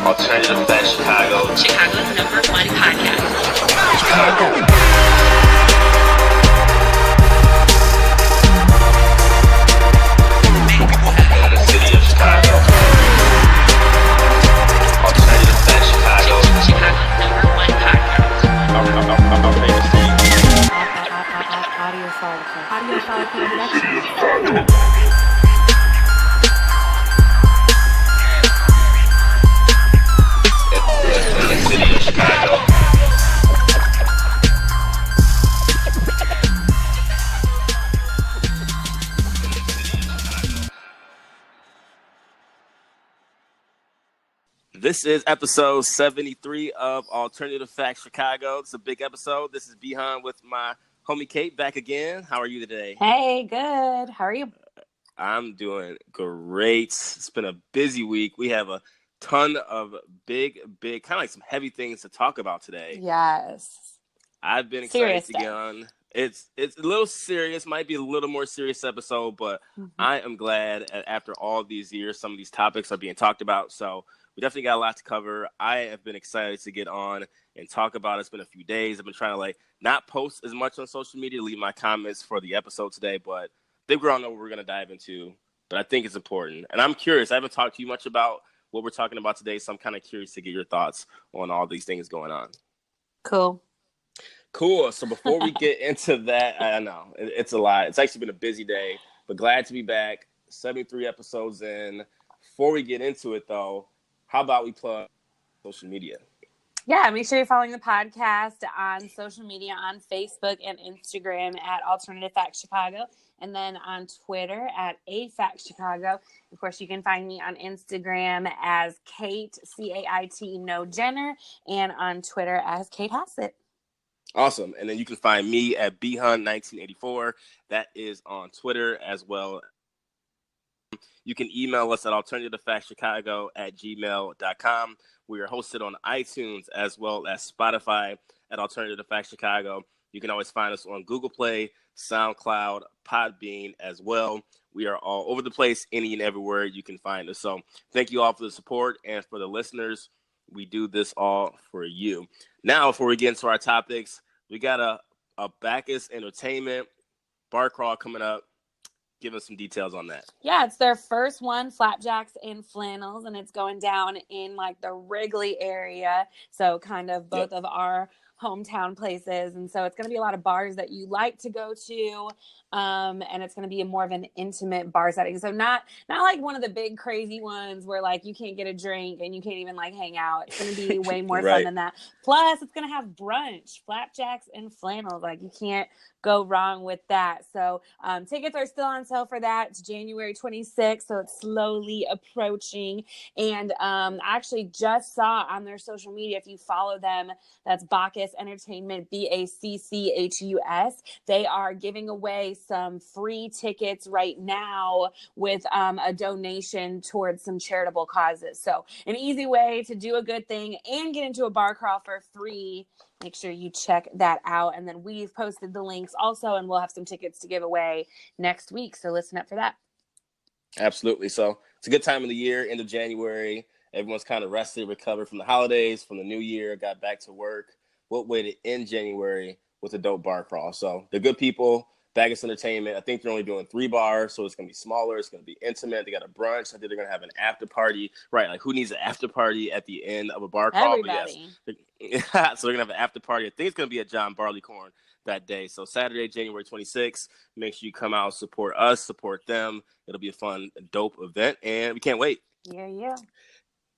Alternative Facts Chicago. Chicago's #1 podcast. Chicago. The city of Chicago. Alternative Facts Chicago. Chicago's #1 podcast. Our favorite city. Audio Production. In the city of Chicago. This is episode 73 of Alternative Facts Chicago. It's a big episode. This is B.Hun with my homie Cait back again. How are you today? Hey, good. How are you? I'm doing great. It's been a busy week. We have a ton of big, kind of like some heavy things to talk about today. Yes. I've been excited to get on. It's a little serious, might be a little more serious episode, but I am glad after all these years, some of these topics are being talked about. So we definitely got a lot to cover. I have been excited to get on and talk about it. It's been a few days. I've been trying to not post as much on social media, leave my comments for the episode today, but I think we're all know what we're going to dive into. But I think it's important. And I'm curious. I haven't talked to you much about what we're talking about today, so I'm kind of curious to get your thoughts on all these things going on. Cool. So before we get into that, I know it's a lot. It's actually been a busy day, but glad to be back. 73 episodes in. Before we get into it, though, how about we plug social media? Yeah, make sure you're following the podcast on social media, on Facebook and Instagram at Alternative Facts Chicago, and then on Twitter at @AFactsChicago. Of course, you can find me on Instagram as Cait, Cait, no Jenner, and on Twitter as Cait Hassett. Awesome. And then you can find me at B.Hun1984. That is on Twitter as well. You can email us at alternativefactschicago@gmail.com. We are hosted on iTunes as well as Spotify at Alternative Facts Chicago. You can always find us on Google Play, SoundCloud, Podbean as well. We are all over the place, any and everywhere you can find us. So thank you all for the support, and for the listeners, we do this all for you. Now, before we get into our topics, we got a Bacchus Entertainment bar crawl coming up. Give us some details on that. Yeah, it's their first one, Flapjacks and Flannels, and it's going down in the Wrigley area. So kind of both of our hometown places. And so it's going to be a lot of bars that you like to go to. And it's going to be more of an intimate bar setting. So not like one of the big crazy ones where you can't get a drink and you can't even hang out. It's going to be way more fun than that. Plus it's going to have brunch, Flapjacks and Flannels. You can't go wrong with that. So tickets are still on sale for that. It's January 26th. So it's slowly approaching. And I actually just saw on their social media, if you follow them, that's Bacchus Entertainment, BACCHUS. They are giving away some free tickets right now with a donation towards some charitable causes. So an easy way to do a good thing and get into a bar crawl for free. Make sure you check that out. And then we've posted the links also, and we'll have some tickets to give away next week. So listen up for that. Absolutely. So it's a good time of the year, end of January. Everyone's kind of rested, recovered from the holidays, from the new year, got back to work. What way to end January with a dope bar crawl? So they're good people. Bacchus Entertainment. I think they're only doing 3 bars, so it's going to be smaller. It's going to be intimate. They got a brunch. I think they're going to have an after party. Right, who needs an after party at the end of a bar crawl? Everybody. But yes. So they're going to have an after party. I think it's going to be at John Barleycorn that day. So Saturday, January 26th. Make sure you come out, support us, support them. It'll be a fun, dope event, and we can't wait. Yeah.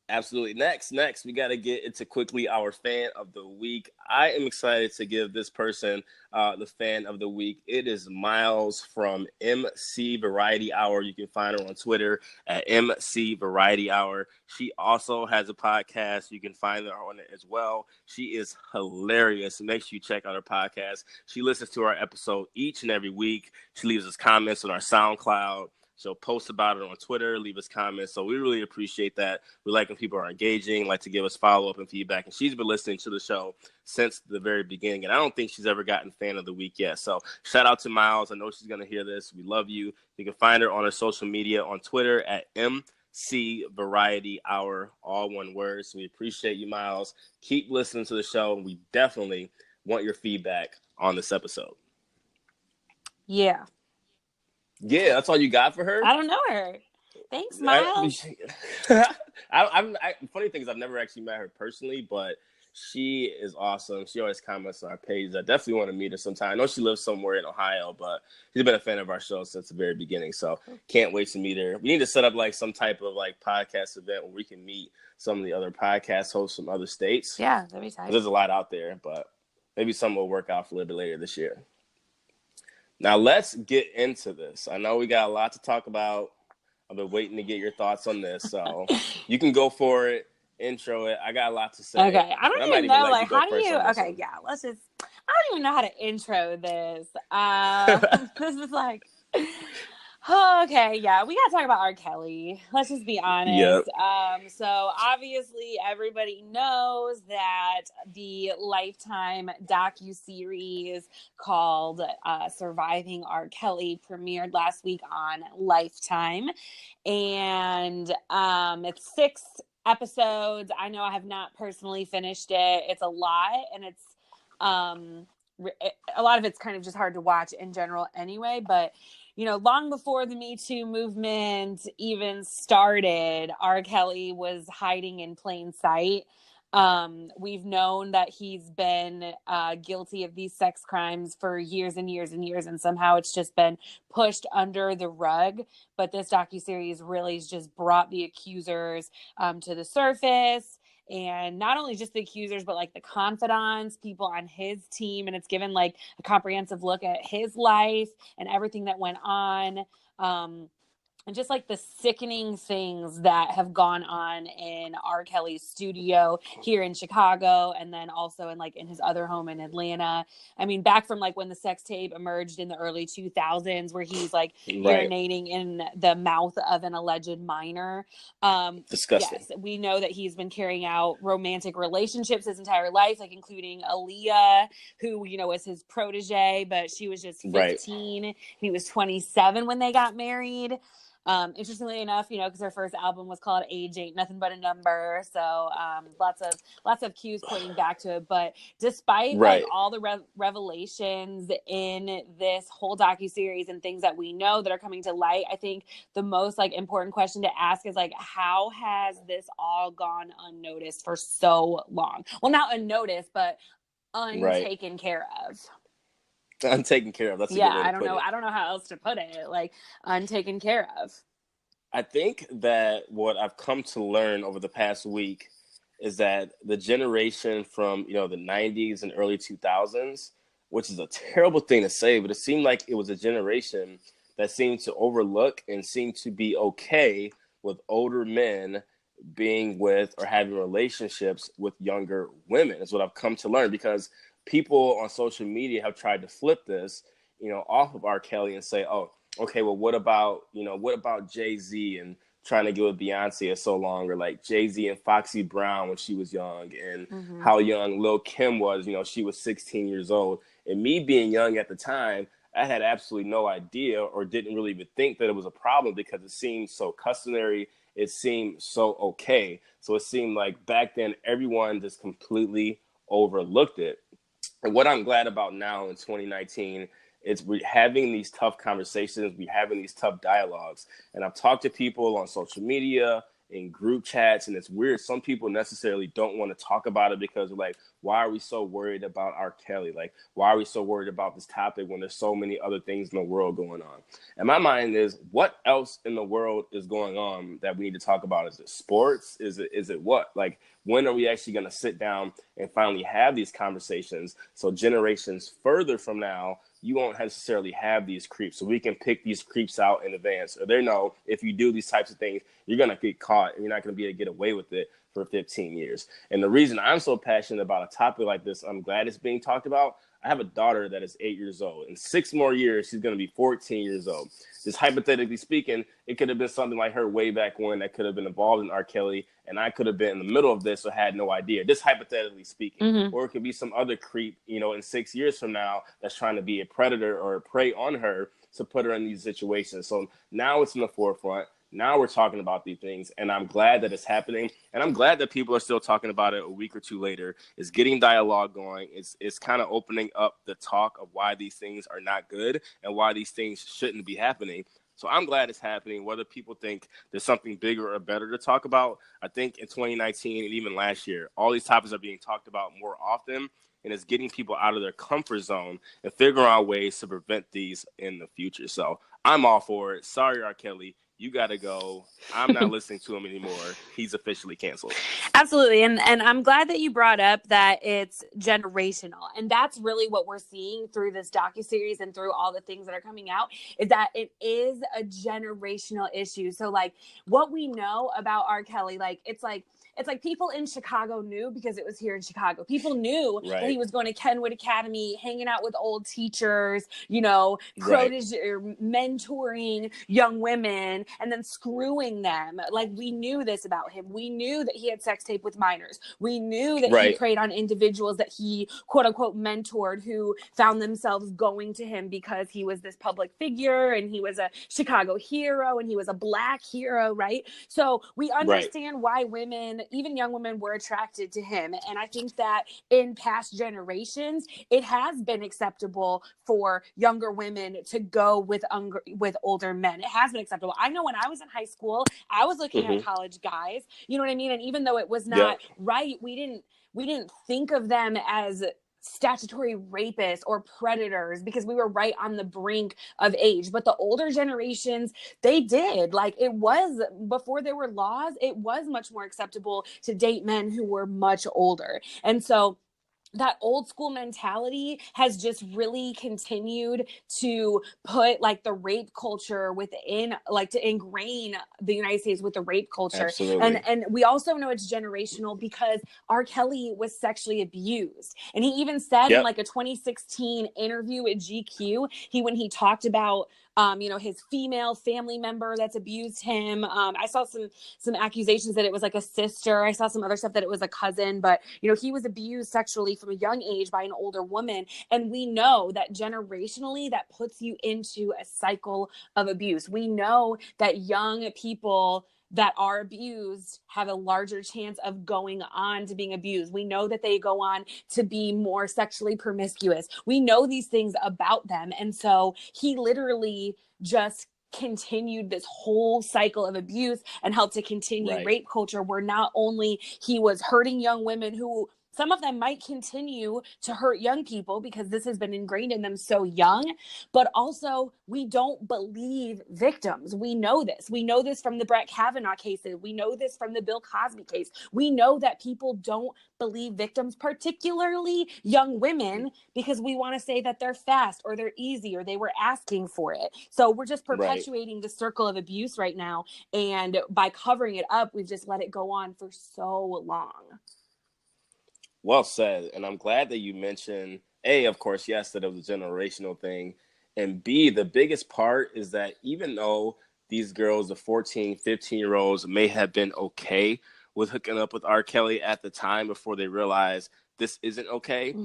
Absolutely. Next, we got to get into quickly our fan of the week. I am excited to give this person the fan of the week. It is Miles from MC Variety Hour. You can find her on Twitter at MC Variety Hour. She also has a podcast. You can find her on it as well. She is hilarious. Make sure you check out her podcast. She listens to our episode each and every week. She leaves us comments on our SoundCloud. She'll post about it on Twitter, leave us comments. So we really appreciate that. We like when people are engaging, like to give us follow-up and feedback. And she's been listening to the show since the very beginning. And I don't think she's ever gotten fan of the week yet. So shout out to Miles. I know she's going to hear this. We love you. You can find her on her social media on Twitter at C Variety Hour, all one word. So we appreciate you, Miles. Keep listening to the show. We definitely want your feedback on this episode. Yeah. Yeah, that's all you got for her? I don't know her. Thanks, Miles. Funny thing is, I've never actually met her personally, but she is awesome. She always comments on our page. I definitely want to meet her sometime. I know she lives somewhere in Ohio, but she's been a fan of our show since the very beginning. So can't wait to meet her. We need to set up like some type of like podcast event where we can meet some of the other podcast hosts from other states. Yeah, that'd be tight. There's a lot out there, but maybe something will work out for a little bit later this year. Now let's get into this. I know we got a lot to talk about. I've been waiting to get your thoughts on this, so you can go for it. Intro it. I got a lot to say. Okay, I don't even know. Like, how do you? Okay, one. yeah. Let's just. I don't even know how to intro this. This is like. Okay, yeah, we gotta talk about R.Kelly. Let's just be honest. Yep. So obviously everybody knows that the Lifetime docuseries called Surviving R.Kelly premiered last week on Lifetime, and it's 6 episodes. I know I have not personally finished it. It's a lot, and it's a lot of it's kind of just hard to watch in general anyway, but you know, long before the Me Too movement even started, R. Kelly was hiding in plain sight. We've known that he's been guilty of these sex crimes for years and years and years, and somehow it's just been pushed under the rug. But this docuseries really has just brought the accusers to the surface. And not only just the accusers, but like the confidants, people on his team. And it's given like a comprehensive look at his life and everything that went on. And just like the sickening things that have gone on in R. Kelly's studio here in Chicago, and then also in his other home in Atlanta. I mean, back from like when the sex tape emerged in the early 2000s, where he's like urinating in the mouth of an alleged minor. Disgusting. Yes, we know that he's been carrying out romantic relationships his entire life, like including Aaliyah, who, you know, was his protege, but she was just 15. And he was 27 when they got married. Interestingly enough, you know, because her first album was called Age Ain't Nothing But a Number. So lots of cues pointing back to it. But despite like all the revelations in this whole docuseries and things that we know that are coming to light, I think the most like important question to ask is like, how has this all gone unnoticed for so long? Well, not unnoticed, but untaken care of. Untaken care of. That's a good way to I don't put know. it. I don't know how else to put it. Like untaken care of. I think that what I've come to learn over the past week is that the generation from, you know, the 90s and early 2000s, which is a terrible thing to say, but it seemed like it was a generation that seemed to overlook and seemed to be okay with older men being with or having relationships with younger women, is what I've come to learn, because people on social media have tried to flip this, you know, off of R. Kelly and say, oh, okay, well, what about Jay-Z and trying to get with Beyonce so long, or like Jay-Z and Foxy Brown when she was young, and how young Lil' Kim was, you know, she was 16 years old. And me being young at the time, I had absolutely no idea or didn't really even think that it was a problem, because it seemed so customary. It seemed so okay. So it seemed like back then everyone just completely overlooked it. And what I'm glad about now in 2019 is we're having these tough conversations, we're having these tough dialogues. And I've talked to people on social media, in group chats, and it's weird. Some people necessarily don't want to talk about it because they're like, why are we so worried about R. Kelly? Like, why are we so worried about this topic when there's so many other things in the world going on? And my mind is, what else in the world is going on that we need to talk about? Is it sports? Is it what? Like, when are we actually going to sit down and finally have these conversations so generations further from now, you won't necessarily have these creeps, so we can pick these creeps out in advance. Or they know if you do these types of things, you're going to get caught and you're not going to be able to get away with it for 15 years. And the reason I'm so passionate about a topic like this, I'm glad it's being talked about. I have a daughter that is 8 years old. In 6 more years, she's going to be 14 years old. Just hypothetically speaking, it could have been something like her way back when that could have been involved in R. Kelly, and I could have been in the middle of this or had no idea, just hypothetically speaking. Or it could be some other creep, you know, in 6 years from now that's trying to be a predator or a prey on her to put her in these situations. So now it's in the forefront. Now we're talking about these things, and I'm glad that it's happening, and I'm glad that people are still talking about it a week or two later. It's getting dialogue going. It's kind of opening up the talk of why these things are not good and why these things shouldn't be happening. So I'm glad it's happening, whether people think there's something bigger or better to talk about. I think in 2019 and even last year, all these topics are being talked about more often, and it's getting people out of their comfort zone and figuring out ways to prevent these in the future. So I'm all for it. Sorry, R. Kelly. You got to go. I'm not listening to him anymore. He's officially canceled. Absolutely. And I'm glad that you brought up that it's generational. And that's really what we're seeing through this docuseries and through all the things that are coming out, is that it is a generational issue. So like what we know about R. Kelly, it's like people in Chicago knew because it was here in Chicago. People knew that he was going to Kenwood Academy, hanging out with old teachers, mentoring young women and then screwing them. Like, we knew this about him. We knew that he had sex tape with minors. We knew that he preyed on individuals that he, quote unquote, mentored, who found themselves going to him because he was this public figure and he was a Chicago hero and he was a Black hero, right? So we understand why women, even young women, were attracted to him. And I think that in past generations, it has been acceptable for younger women to go with older men. It has been acceptable. I know when I was in high school, I was looking at college guys, you know what I mean? And even though it was not right, we didn't think of them as statutory rapists or predators because we were right on the brink of age. But the older generations, they did. Like, it was, before there were laws, it was much more acceptable to date men who were much older. And so that old school mentality has just really continued to put like the rape culture within, like, to ingrain the United States with the rape culture. Absolutely. And we also know it's generational because R. Kelly was sexually abused. And he even said in like a 2016 interview at GQ, when he talked about his female family member that's abused him. I saw some accusations that it was like a sister. I saw some other stuff that it was a cousin, but he was abused sexually from a young age by an older woman. And we know that generationally that puts you into a cycle of abuse. We know that young people that are abused have a larger chance of going on to being abused. We know that they go on to be more sexually promiscuous. We know these things about them. And so he literally just continued this whole cycle of abuse and helped to continue rape culture, where not only he was hurting young women who, some of them might continue to hurt young people because this has been ingrained in them so young, but also we don't believe victims. We know this. We know this from the Brett Kavanaugh cases. We know this from the Bill Cosby case. We know that people don't believe victims, particularly young women, because we want to say that they're fast or they're easy or they were asking for it. So we're just perpetuating the circle of abuse right now. And by covering it up, we've just let it go on for so long. Well said. And I'm glad that you mentioned, A, of course, yes, that it was a generational thing. And B, the biggest part is that even though these girls, the 14, 15-year-olds, may have been okay with hooking up with R. Kelly at the time before they realized this isn't okay,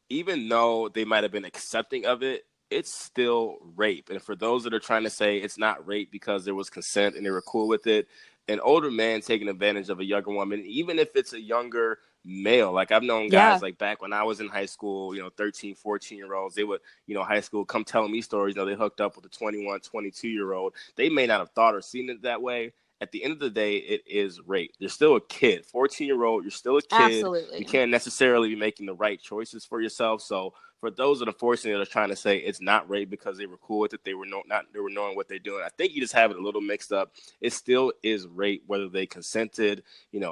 even though they might have been accepting of it, it's still rape. And for those that are trying to say it's not rape because there was consent and they were cool with it, an older man taking advantage of a younger woman, even if it's a younger male. Like, I've known guys like back when I was in high school, 13, 14-year-olds, they would, high school, come telling me stories, they hooked up with a 21, 22-year-old. They may not have thought or seen it that way. At the end of the day, it is rape. You're still a kid, 14-year-old. You're still a kid. Absolutely. You can't necessarily be making the right choices for yourself. So for those that unfortunately are trying to say it's not rape because they were cool with it, they were knowing what they're doing, I think you just have it a little mixed up. It still is rape, whether they consented,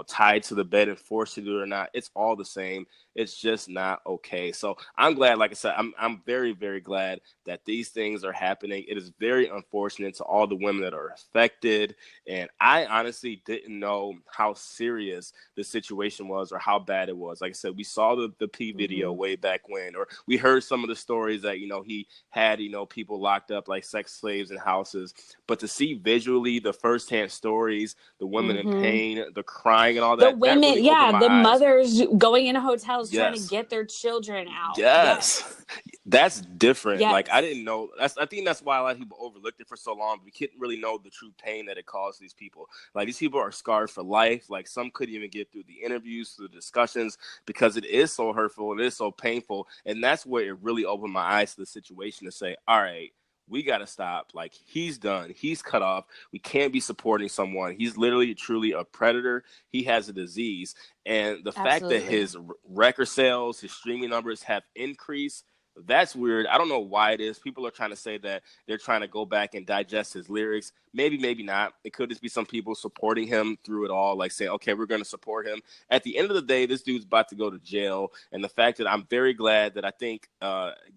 tied to the bed and forced to do it or not. It's all the same. It's just not okay. So I'm glad, like I said, I'm very, very glad that these things are happening. It is very unfortunate to all the women that are affected. And I honestly didn't know how serious the situation was or how bad it was. Like I said, we saw the P video way back when, or we heard some of the stories that, he had, people locked up like sex slaves in houses. But to see visually the firsthand stories, the women in pain, the crying and all that. The women, that really opened my the eyes. mothers going into hotels couples trying to get their children out. Yes. That's different. Yes. Like, I didn't know. I think that's why a lot of people overlooked it for so long. We couldn't really know the true pain that it caused these people. Like, these people are scarred for life. Like, some couldn't even get through the interviews, through the discussions, because it is so hurtful. It is so painful. And that's where it really opened my eyes to the situation to say, all right, we got to stop. Like, he's done. He's cut off. We can't be supporting someone. He's literally, truly a predator. He has a disease. And the fact that his record sales, his streaming numbers have increased, that's weird. I don't know why it is. People are trying to say that they're trying to go back and digest his lyrics. Maybe, maybe not. It could just be some people supporting him through it all, like saying, okay, we're going to support him. At the end of the day, this dude's about to go to jail. And the fact that I'm very glad that I think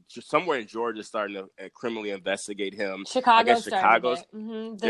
somewhere in Georgia starting to criminally investigate him. Chicago Chicago's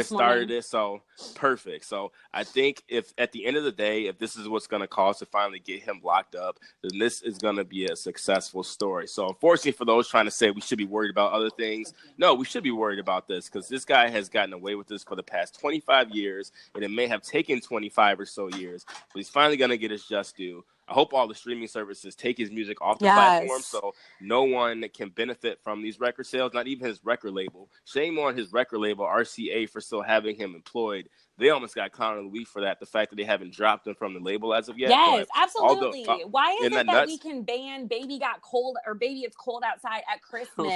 started it. So perfect. So I think if at the end of the day, if this is what's going to cause to finally get him locked up, then this is going to be a successful story. So unfortunately for those trying to say we should be worried about other things, no, we should be worried about this because this guy has gotten away with this for the past 25 years, and it may have taken 25 or so years, but he's finally going to get his just due. I hope all the streaming services take his music off the platform so no one can benefit from these record sales, not even his record label. Shame on his record label, RCA, for still having him employed. They almost got clowned in the week for that, the fact that they haven't dropped him from the label as of yet. Yes, absolutely. Why is it that we can ban Baby Got Cold or Baby It's Cold Outside at Christmas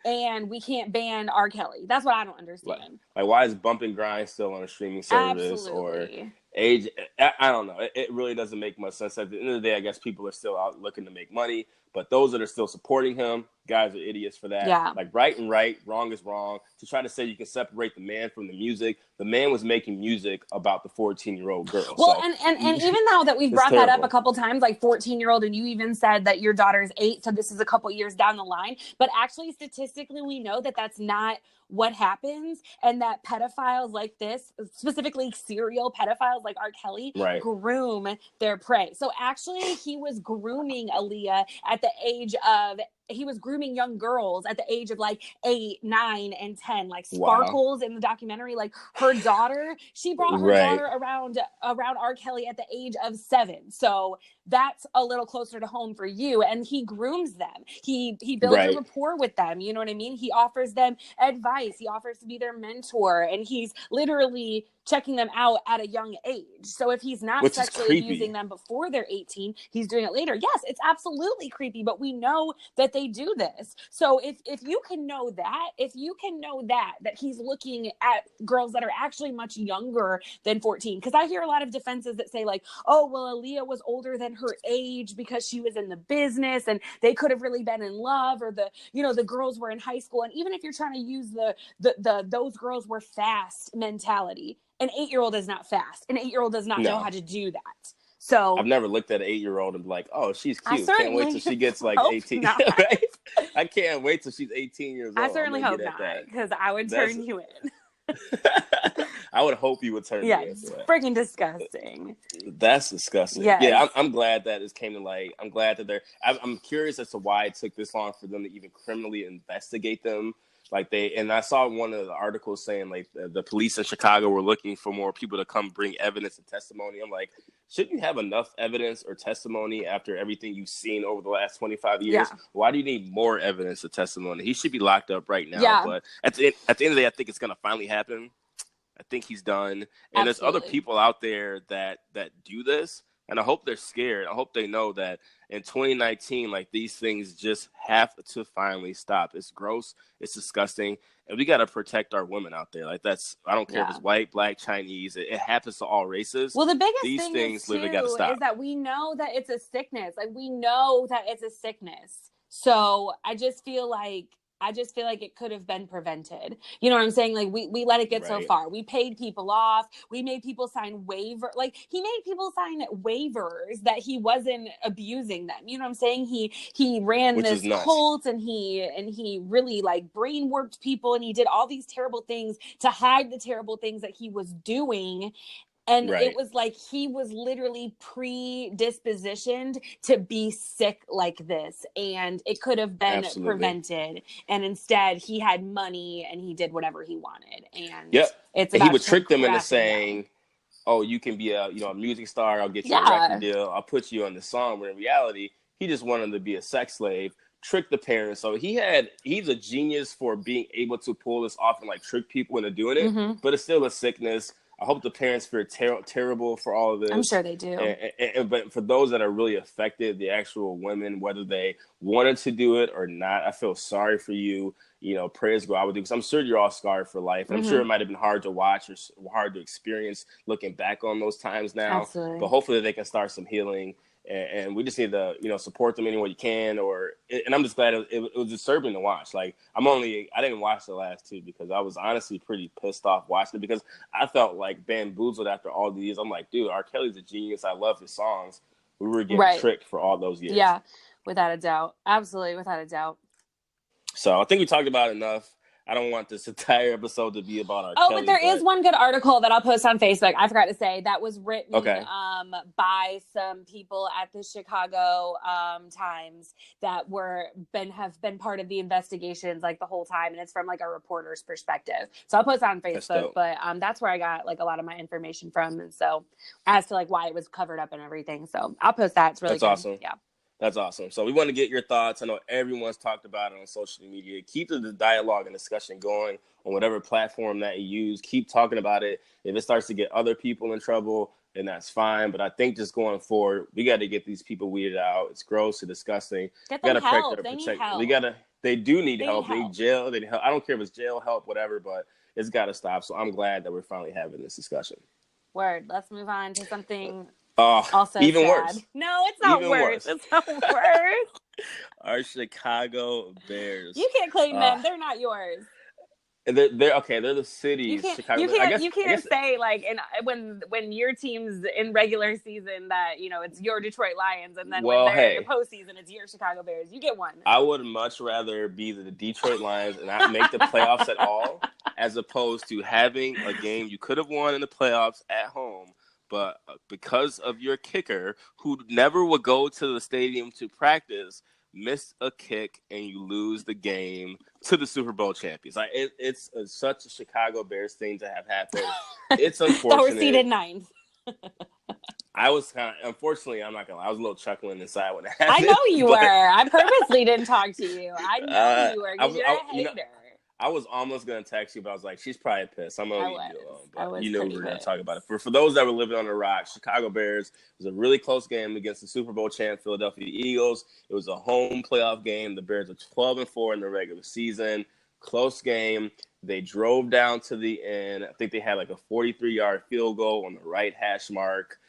and we can't ban R.Kelly? That's what I don't understand. Like why is Bump and Grind still on a streaming service or age? I don't know. It really doesn't make much sense. At the end of the day, I guess people are still out looking to make money, but those that are still supporting him, guys are idiots for that. Yeah. Like right and right, wrong is wrong. To try to say you can separate the man from the music, the man was making music about the 14-year-old girl. Well, so, and even though that we've brought that up a couple times, like 14-year-old, and you even said that your daughter's 8, so this is a couple years down the line. But actually, statistically, we know that that's not what happens, and that pedophiles like this, specifically serial pedophiles like R.Kelly, groom their prey. So actually, he was grooming Aaliyah at the age of, he was grooming young girls at the age of like 8, 9, and 10. Like Sparkles in the documentary, like her daughter, she brought her daughter around R. Kelly at the age of 7. So that's a little closer to home for you. And he grooms them. He builds a rapport with them. You know what I mean? He offers them advice. He offers to be their mentor. And he's literally checking them out at a young age. So if he's not sexually abusing them before they're 18, he's doing it later. Yes, it's absolutely creepy, but we know that they do this. So if you can know that he's looking at girls that are actually much younger than 14, because I hear a lot of defenses that say like, oh, well, Aaliyah was older than her age because she was in the business and they could have really been in love, or the girls were in high school. And even if you're trying to use the those girls were fast mentality, an 8-year-old is not fast. An 8-year-old does not know how to do that. So I've never looked at an 8-year-old and be like, oh, she's cute. Can't wait till she gets like 18. Right? I can't wait till she's 18 years old. I certainly hope not, because I would turn you in. I would hope you would turn me in. It's freaking disgusting. That's disgusting. Yes. Yeah, I'm glad that this came to light. I'm glad that I'm curious as to why it took this long for them to even criminally investigate them. And I saw one of the articles saying like the police in Chicago were looking for more people to come bring evidence and testimony. I'm like, shouldn't you have enough evidence or testimony after everything you've seen over the last 25 years? Yeah. Why do you need more evidence or testimony? He should be locked up right now. Yeah. But at the end of the day, I think it's going to finally happen. I think he's done. And there's other people out there that do this. And I hope they're scared. I hope they know that in 2019, like these things just have to finally stop. It's gross. It's disgusting. And we got to protect our women out there. Like I don't care if it's white, black, Chinese. It happens to all races. Well, the biggest thing is that we know that it's a sickness. Like we know that it's a sickness. So I just feel like it could have been prevented. You know what I'm saying? Like we let it get so far. We paid people off. We made people sign he made people sign waivers that he wasn't abusing them. You know what I'm saying? He ran this cult and he really like brain worked people, and he did all these terrible things to hide the terrible things that he was doing. And it was like he was literally predispositioned to be sick like this, and it could have been prevented. And instead, he had money and he did whatever he wanted. And he would trick them into saying, "Oh, you can be a music star. I'll get you a record deal. I'll put you on the song." When in reality, He just wanted to be a sex slave, trick the parents. So he's a genius for being able to pull this off and like trick people into doing it. Mm-hmm. But it's still a sickness. I hope the parents feel terrible for all of this. I'm sure they do. But for those that are really affected, the actual women, whether they wanted to do it or not, I feel sorry for you. You know, prayers go out with you, because I'm sure you're all scarred for life. And I'm sure it might have been hard to watch or hard to experience looking back on those times now. Absolutely. But hopefully they can start some healing. And we just need to, support them any way you can. And I'm just glad it was disturbing to watch. Like, I didn't watch the last two because I was honestly pretty pissed off watching it, because I felt like bamboozled after all these. I'm like, dude, R. Kelly's a genius. I love his songs. We were getting tricked for all those years. Yeah, without a doubt. Absolutely, without a doubt. So I think we talked about it enough. I don't want this entire episode to be about R. Kelly. But there is one good article that I'll post on Facebook. I forgot to say that was written by some people at the Chicago Times that have been part of the investigations like the whole time, and it's from like a reporter's perspective. So I'll post it on Facebook. But that's where I got like a lot of my information from, and so as to like why it was covered up and everything. So I'll post that. It's really good. Awesome. Yeah. That's awesome. So we want to get your thoughts. I know everyone's talked about it on social media. Keep the dialogue and discussion going on whatever platform that you use. Keep talking about it. If it starts to get other people in trouble, then that's fine. But I think just going forward, we got to get these people weeded out. It's gross and disgusting. Get them help. They need help. They do need help. They need jail. They need help. I don't care if it's jail, help, whatever, but it's got to stop. So I'm glad that we're finally having this discussion. Word. Let's move on to something also even sad. Worse. No, it's not worse. It's not worse. Our Chicago Bears. You can't claim them. They're not yours. They're okay. They're the city's Chicago. You can't say like when your team's in regular season that it's your Detroit Lions, and then when they're in the postseason it's your Chicago Bears. You get one. I would much rather be the Detroit Lions and not make the playoffs at all, as opposed to having a game you could have won in the playoffs at home, but because of your kicker, who never would go to the stadium to practice, miss a kick and you lose the game to the Super Bowl champions. Like it's such a Chicago Bears thing to have happened. It's unfortunate. So we're seeded ninth. I was unfortunately, I'm not gonna lie, I was a little chuckling inside when it happened. I know you were. I purposely didn't talk to you. I know you were, because you're a hater. I was almost going to text you, but I was like, she's probably pissed. I'm going to leave you alone. But we were going to talk about it. For those that were living on the rock, Chicago Bears was a really close game against the Super Bowl champ Philadelphia Eagles. It was a home playoff game. The Bears were 12-4 in the regular season. Close game. They drove down to the end. I think they had like a 43-yard field goal on the right hash mark.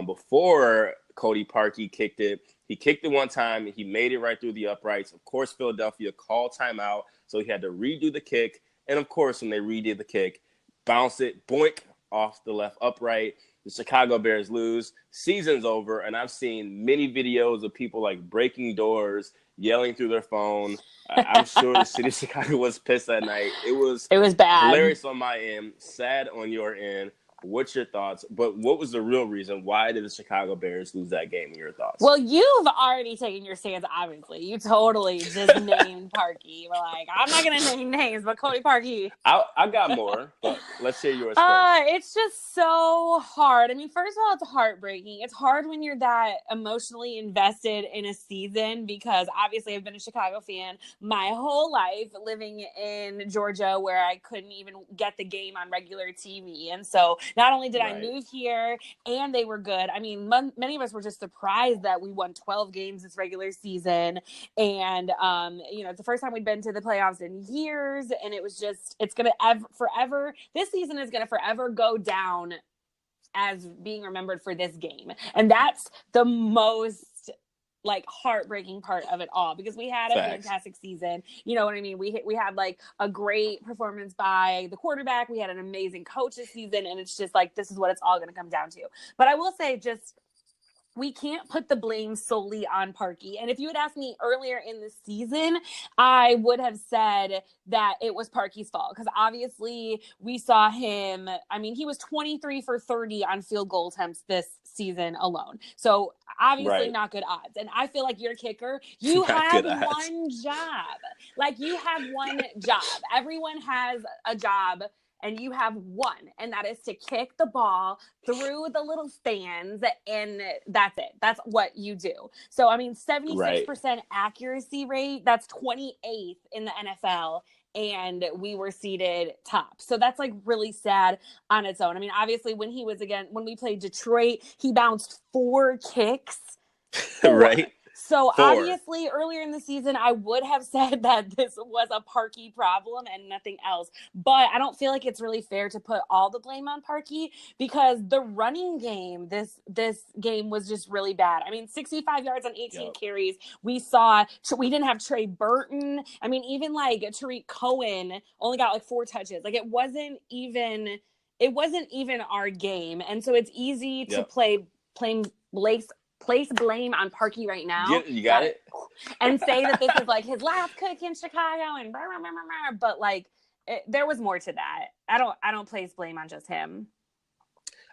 Before Cody Parkey kicked it, he kicked it one time, and he made it right through the uprights. Of course, Philadelphia called timeout, so he had to redo the kick. And, of course, when they redid the kick, bounce it, boink, off the left upright. The Chicago Bears lose. Season's over, and I've seen many videos of people, like, breaking doors, yelling through their phone. I'm sure the city of Chicago was pissed that night. It was bad. Hilarious on my end, sad on your end. What's your thoughts? But what was the real reason? Why did the Chicago Bears lose that game? In your thoughts? Well, you've already taken your stance, obviously. You totally just named Parkey. You were like, I'm not going to name names, but Cody Parkey. I got more, but let's hear yours first. It's just so hard. I mean, first of all, it's heartbreaking. It's hard when you're that emotionally invested in a season, because obviously I've been a Chicago fan my whole life, living in Georgia where I couldn't even get the game on regular TV. And so not only did I move here and they were good, I mean, many of us were just surprised that we won 12 games this regular season. And, it's the first time we'd been to the playoffs in years. And it was just, it's going to forever, this season is going to forever go down as being remembered for this game. And that's the most heartbreaking part of it all, because we had a fantastic season. You know what I mean? We had like a great performance by the quarterback. We had an amazing coach this season, and it's just like, this is what it's all going to come down to. But I will say, just, we can't put the blame solely on Parkey. And if you had asked me earlier in the season, I would have said that it was Parkey's fault, because obviously we saw him. I mean, he was 23 for 30 on field goal attempts this season alone. So obviously not good odds. And I feel like your kicker, you have one job. Like, you have one job. Everyone has a job. and you have one, and that is to kick the ball through the little stands, and that's it. That's what you do. So, I mean, 76% accuracy rate, that's 28th in the NFL, and we were seated top. So that's like really sad on its own. I mean, obviously when we played Detroit, he bounced 4 kicks. 4. Right. So 4. obviously earlier in the season, I would have said that this was a Parkey problem and nothing else. But I don't feel like it's really fair to put all the blame on Parkey, because the running game, this game was just really bad. I mean, 65 yards on 18 carries. We didn't have Trey Burton. I mean, even like Tariq Cohen only got like 4 touches. Like it wasn't even our game. And so it's easy to place blame on Parkey right now. You got it. And say that this is like his last kick in Chicago and blah, blah, blah, blah, but like there was more to that. I don't place blame on just him.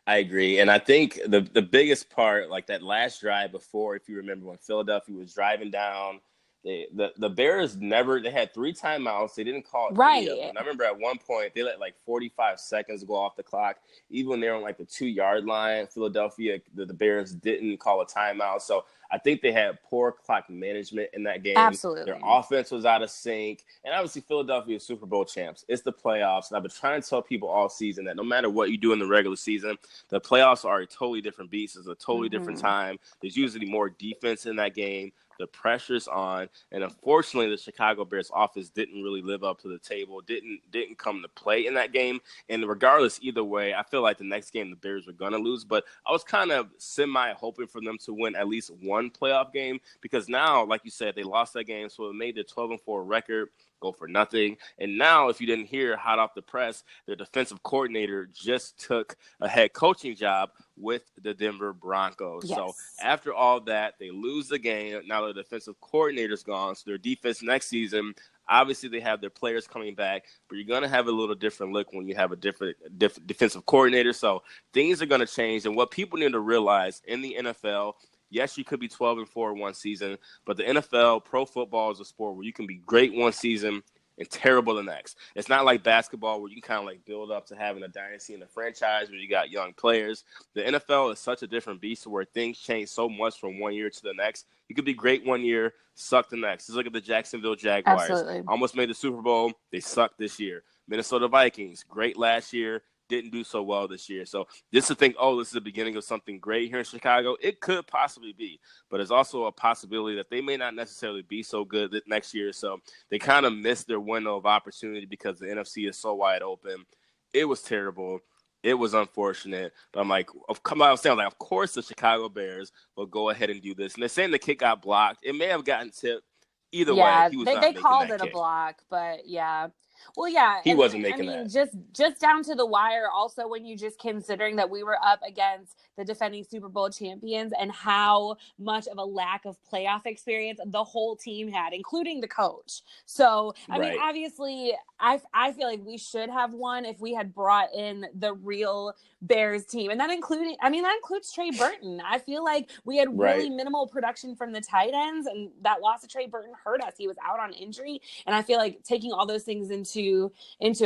I agree. And I think the biggest part, like that last drive before, if you remember when Philadelphia was driving down, the Bears they had 3 timeouts. They didn't call it. Right. And I remember at one point they let like 45 seconds go off the clock. Even when they're on like the 2-yard line, Philadelphia, the Bears didn't call a timeout. So I think they had poor clock management in that game. Absolutely. Their offense was out of sync. And obviously Philadelphia is Super Bowl champs. It's the playoffs. And I've been trying to tell people all season that no matter what you do in the regular season, the playoffs are a totally different beast. It's a totally different time. There's usually more defense in that game. The pressure's on, and unfortunately, the Chicago Bears offense didn't really live up to the table. Didn't come to play in that game. And regardless, either way, I feel like the next game the Bears were gonna lose. But I was kind of semi hoping for them to win at least one playoff game, because now, like you said, they lost that game, so it made the 12-4 record go for nothing. And now, if you didn't hear hot off the press, their defensive coordinator just took a head coaching job with the Denver Broncos. Yes. So after all that, they lose the game. Now the defensive coordinator's gone. So their defense next season, obviously they have their players coming back, but you're going to have a little different look when you have a different defensive coordinator. So things are going to change. And what people need to realize in the NFL, yes, you could be 12-4 one season, but the NFL, pro football, is a sport where you can be great one season and terrible the next. It's not like basketball where you can kind of like build up to having a dynasty in a franchise where you got young players. The NFL is such a different beast where things change so much from one year to the next. You could be great one year, suck the next. Just look at the Jacksonville Jaguars. Absolutely. Almost made the Super Bowl. They sucked this year. Minnesota Vikings, great last year. Didn't do so well this year. So just to think, this is the beginning of something great here in Chicago, it could possibly be. But there's also a possibility that they may not necessarily be so good next year. So they kind of missed their window of opportunity because the NFC is so wide open. It was terrible. It was unfortunate. But I'm like, of course the Chicago Bears will go ahead and do this. And they're saying the kick got blocked. It may have gotten tipped. Either way, he was not they making called that it kick. A block, but yeah. Well, yeah. He wasn't making that. Just down to the wire. Also, when you just considering that we were up against the defending Super Bowl champions and how much of a lack of playoff experience the whole team had, including the coach. So, I mean, obviously, I feel like we should have won if we had brought in the real Bears team. And that includes Trey Burton. I feel like we had really minimal production from the tight ends, and that loss of Trey Burton hurt us. He was out on injury. And I feel like taking all those things into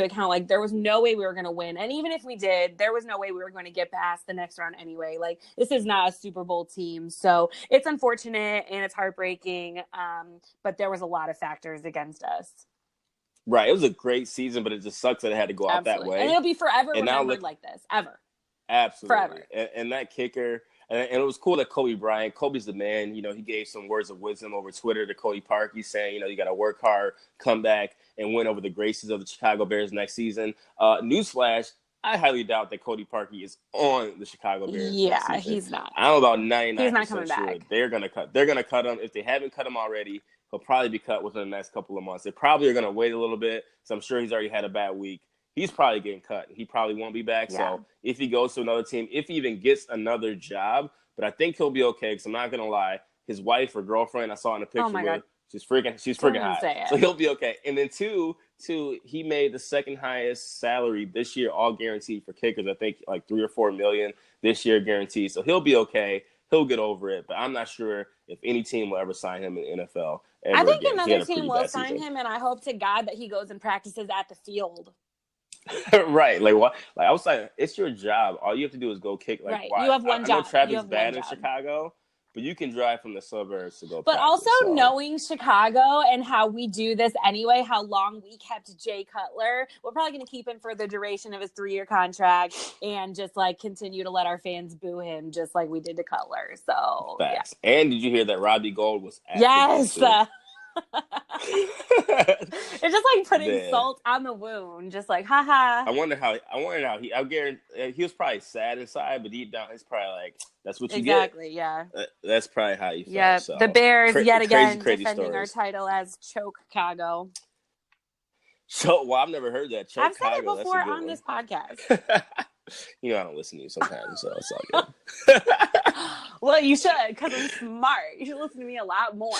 account, like there was no way we were going to win. And even if we did, there was no way we were going to get past the next round anyway. Like this is not a Super Bowl team. So it's unfortunate and it's heartbreaking. But there was a lot of factors against us. Right. It was a great season, but it just sucks that it had to go out that way. And it'll be forever remembered like this. Ever. Absolutely. Forever. And that kicker, and it was cool that Kobe's the man. You know, he gave some words of wisdom over Twitter to Cody Parkey saying, you know, you got to work hard, come back, and win over the graces of the Chicago Bears next season. Newsflash, I highly doubt that Cody Parkey is on the Chicago Bears. Yeah, he's not. I don't know about 99% he's not coming sure back. They're gonna cut him. If they haven't cut him already, he'll probably be cut within the next couple of months. They probably are gonna wait a little bit. So I'm sure he's already had a bad week. He's probably getting cut. He probably won't be back. Yeah. So if he goes to another team, if he even gets another job, but I think he'll be okay because I'm not gonna lie, his wife or girlfriend I saw in a picture with, she's freaking hot. So he'll be okay. And then two, he made the second highest salary this year, all guaranteed for kickers. I think like $3 or $4 million this year guaranteed. So he'll be okay. He'll get over it. But I'm not sure if any team will ever sign him in the NFL. I think another team will sign him, and I hope to God that he goes and practices at the field. Right. Like what? Like I was like, it's your job. All you have to do is go kick. Like Right. why? You have I, one I know job. You traffic's have one bad in job. Chicago, but you can drive from the suburbs to go But also practice. So knowing Chicago and how we do this anyway, how long we kept Jay Cutler, we're probably going to keep him for the duration of his 3-year contract and just like continue to let our fans boo him just like we did to Cutler. So yeah. facts. And did you hear that Robbie Gold was at Yes. the game It's just like too? putting Man. salt on the wound, just like haha. I wonder how he. I guarantee he was probably sad inside, but deep down, he's probably like, "That's what you Exactly, get." yeah. That's probably how he felt. Yep. So The Bears yet again crazy defending our stories. title as Choke Chicago. So, well, I've never heard that. I've said it Chicago, before that's a good on one. this podcast. You know, I don't listen to you sometimes, so it's all good. Well, you should, because I'm smart. You should listen to me a lot more.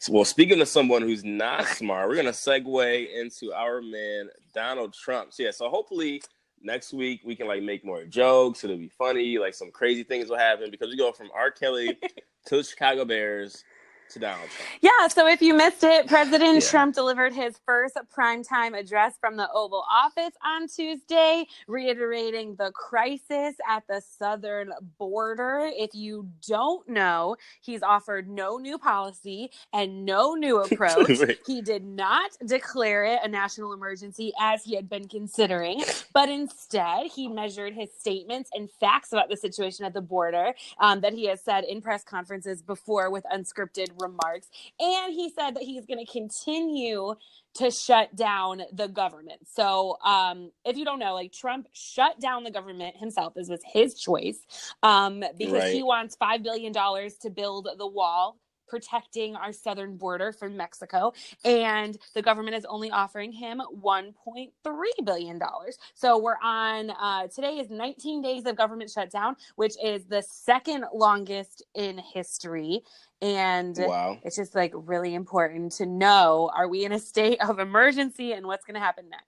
Well, speaking of someone who's not smart, we're gonna segue into our man Donald Trump. So, yeah, so hopefully next week we can like make more jokes. It'll be funny. Like some crazy things will happen because we go from R.Kelly to the Chicago Bears to Donald Trump. Yeah, so if you missed it, President Trump delivered his first primetime address from the Oval Office on Tuesday, reiterating the crisis at the southern border. If you don't know, he's offered no new policy and no new approach. Right. He did not declare it a national emergency as he had been considering, but instead he measured his statements and facts about the situation at the border that he has said in press conferences before with unscripted remarks. And he said that he's going to continue to shut down the government. So if you don't know, like Trump shut down the government himself. This was his choice because he wants $5 billion to build the wall protecting our southern border from Mexico. And the government is only offering him $1.3 billion. So we're on, today is 19 days of government shutdown, which is the second longest in history. And it's just like really important to know, are we in a state of emergency and what's going to happen next?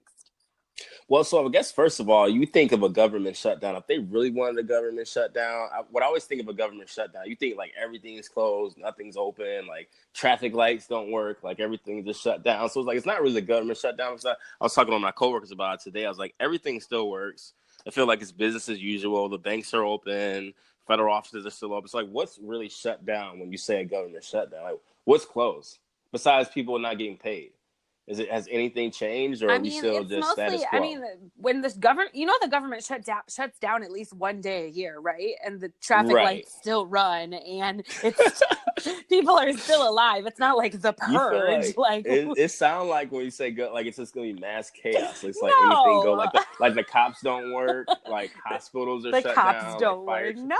Well, so I guess first of all, you think of a government shutdown. If they really wanted a government shutdown, what I always think of a government shutdown, you think like everything's closed, nothing's open, like traffic lights don't work, like everything just shut down. So it's like, it's not really a government shutdown. I was talking to my coworkers about it today. I was like, everything still works. I feel like it's business as usual. The banks are open. Federal offices are still open. It's like, what's really shut down when you say a government shutdown? Like, what's closed besides people not getting paid? Has anything changed, or are we still just status quo? I mean, when this government, the government shuts down at least one day a year, right? And the traffic lights still run, and it's people are still alive. It's not like the purge. It sounds like when you say like it's just gonna be mass chaos. It's like anything go like the cops don't work, like hospitals are shut down. The cops don't work. No,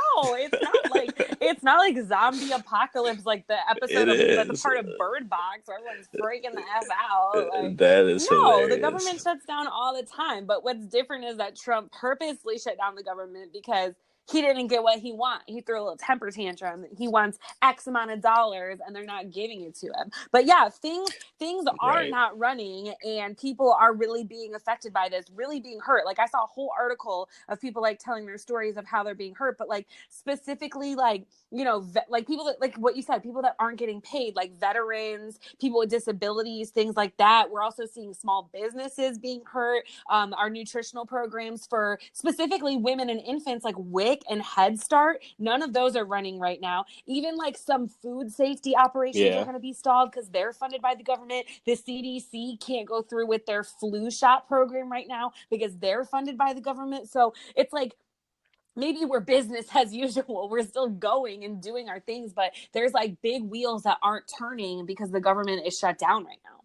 it's not like zombie apocalypse, like the episode that's a part of Bird Box where everyone's freaking the F out. Like, that is hilarious. The government shuts down all the time. But what's different is that Trump purposely shut down the government because he didn't get what he wants. He threw a little temper tantrum. He wants X amount of dollars and they're not giving it to him. But yeah, things are not running and people are really being affected by this, really being hurt. Like I saw a whole article of people like telling their stories of how they're being hurt, but like specifically like, like people that, like what you said, people that aren't getting paid, like veterans, people with disabilities, things like that. We're also seeing small businesses being hurt. Our nutritional programs for specifically women and infants, like WIC and Head Start, none of those are running right now. Even like some food safety operations are going to be stalled because they're funded by the government. The CDC can't go through with their flu shot program right now because they're funded by the government. So it's like, maybe we're business as usual. We're still going and doing our things, but there's like big wheels that aren't turning because the government is shut down right now.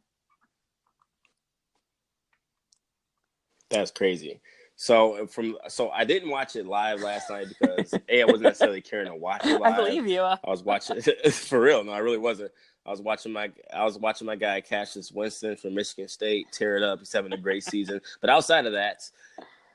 That's crazy. So I didn't watch it live last night because I wasn't necessarily caring to watch it live. I believe you. I was watching for real. No, I really wasn't. I was watching my guy Cassius Winston from Michigan State tear it up. He's having a great season. But outside of that,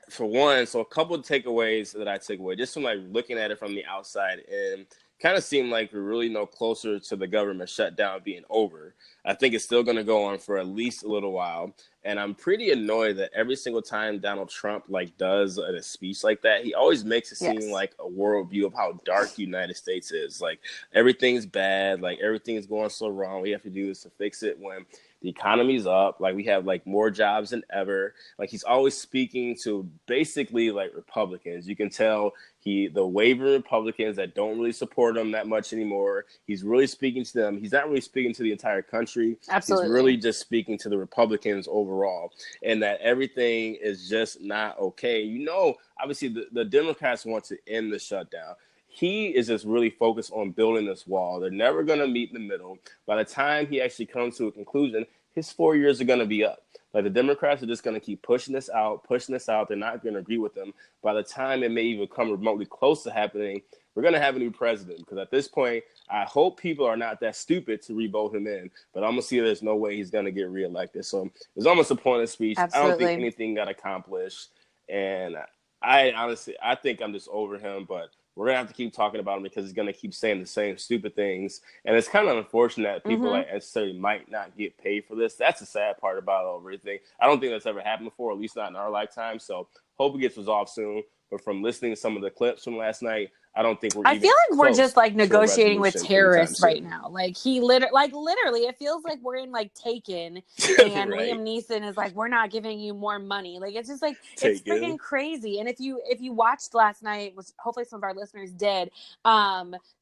for one, so a couple of takeaways that I took away just from like looking at it from the outside and kind of seemed like we're really no closer to the government shutdown being over. I think it's still going to go on for at least a little while. And I'm pretty annoyed that every single time Donald Trump like does a speech like that, he always makes it seem like a worldview of how dark the United States is. Like everything's bad, like everything's going so wrong. We have to do this to fix it when the economy's up. Like we have like more jobs than ever. Like he's always speaking to basically like Republicans. You can tell the wavering Republicans that don't really support him that much anymore. He's really speaking to them. He's not really speaking to the entire country. Absolutely. He's really just speaking to the Republicans overall, and that everything is just not okay. You know, obviously the Democrats want to end the shutdown. He is just really focused on building this wall. They're never going to meet in the middle. By the time he actually comes to a conclusion, his 4 years are going to be up. Like the Democrats are just going to keep pushing this out. They're not going to agree with them. By the time it may even come remotely close to happening, we're going to have a new president. Because at this point, I hope people are not that stupid to re-vote him in. But I'm going to see there's no way he's going to get reelected. So it's almost a pointless speech. Absolutely. I don't think anything got accomplished. And I think I'm just over him. But we're going to have to keep talking about him because he's going to keep saying the same stupid things. And it's kind of unfortunate that people like necessarily might not get paid for this. That's the sad part about everything. I don't think that's ever happened before, at least not in our lifetime. So hope it gets resolved soon. But from listening to some of the clips from last night, I don't think I feel like we're just like negotiating with terrorists right now. Like literally, it feels like we're in like Taken, and Right. Liam Neeson is like, we're not giving you more money. Like it's just like it's Taken. freaking crazy. And if you watched last night, which hopefully some of our listeners did,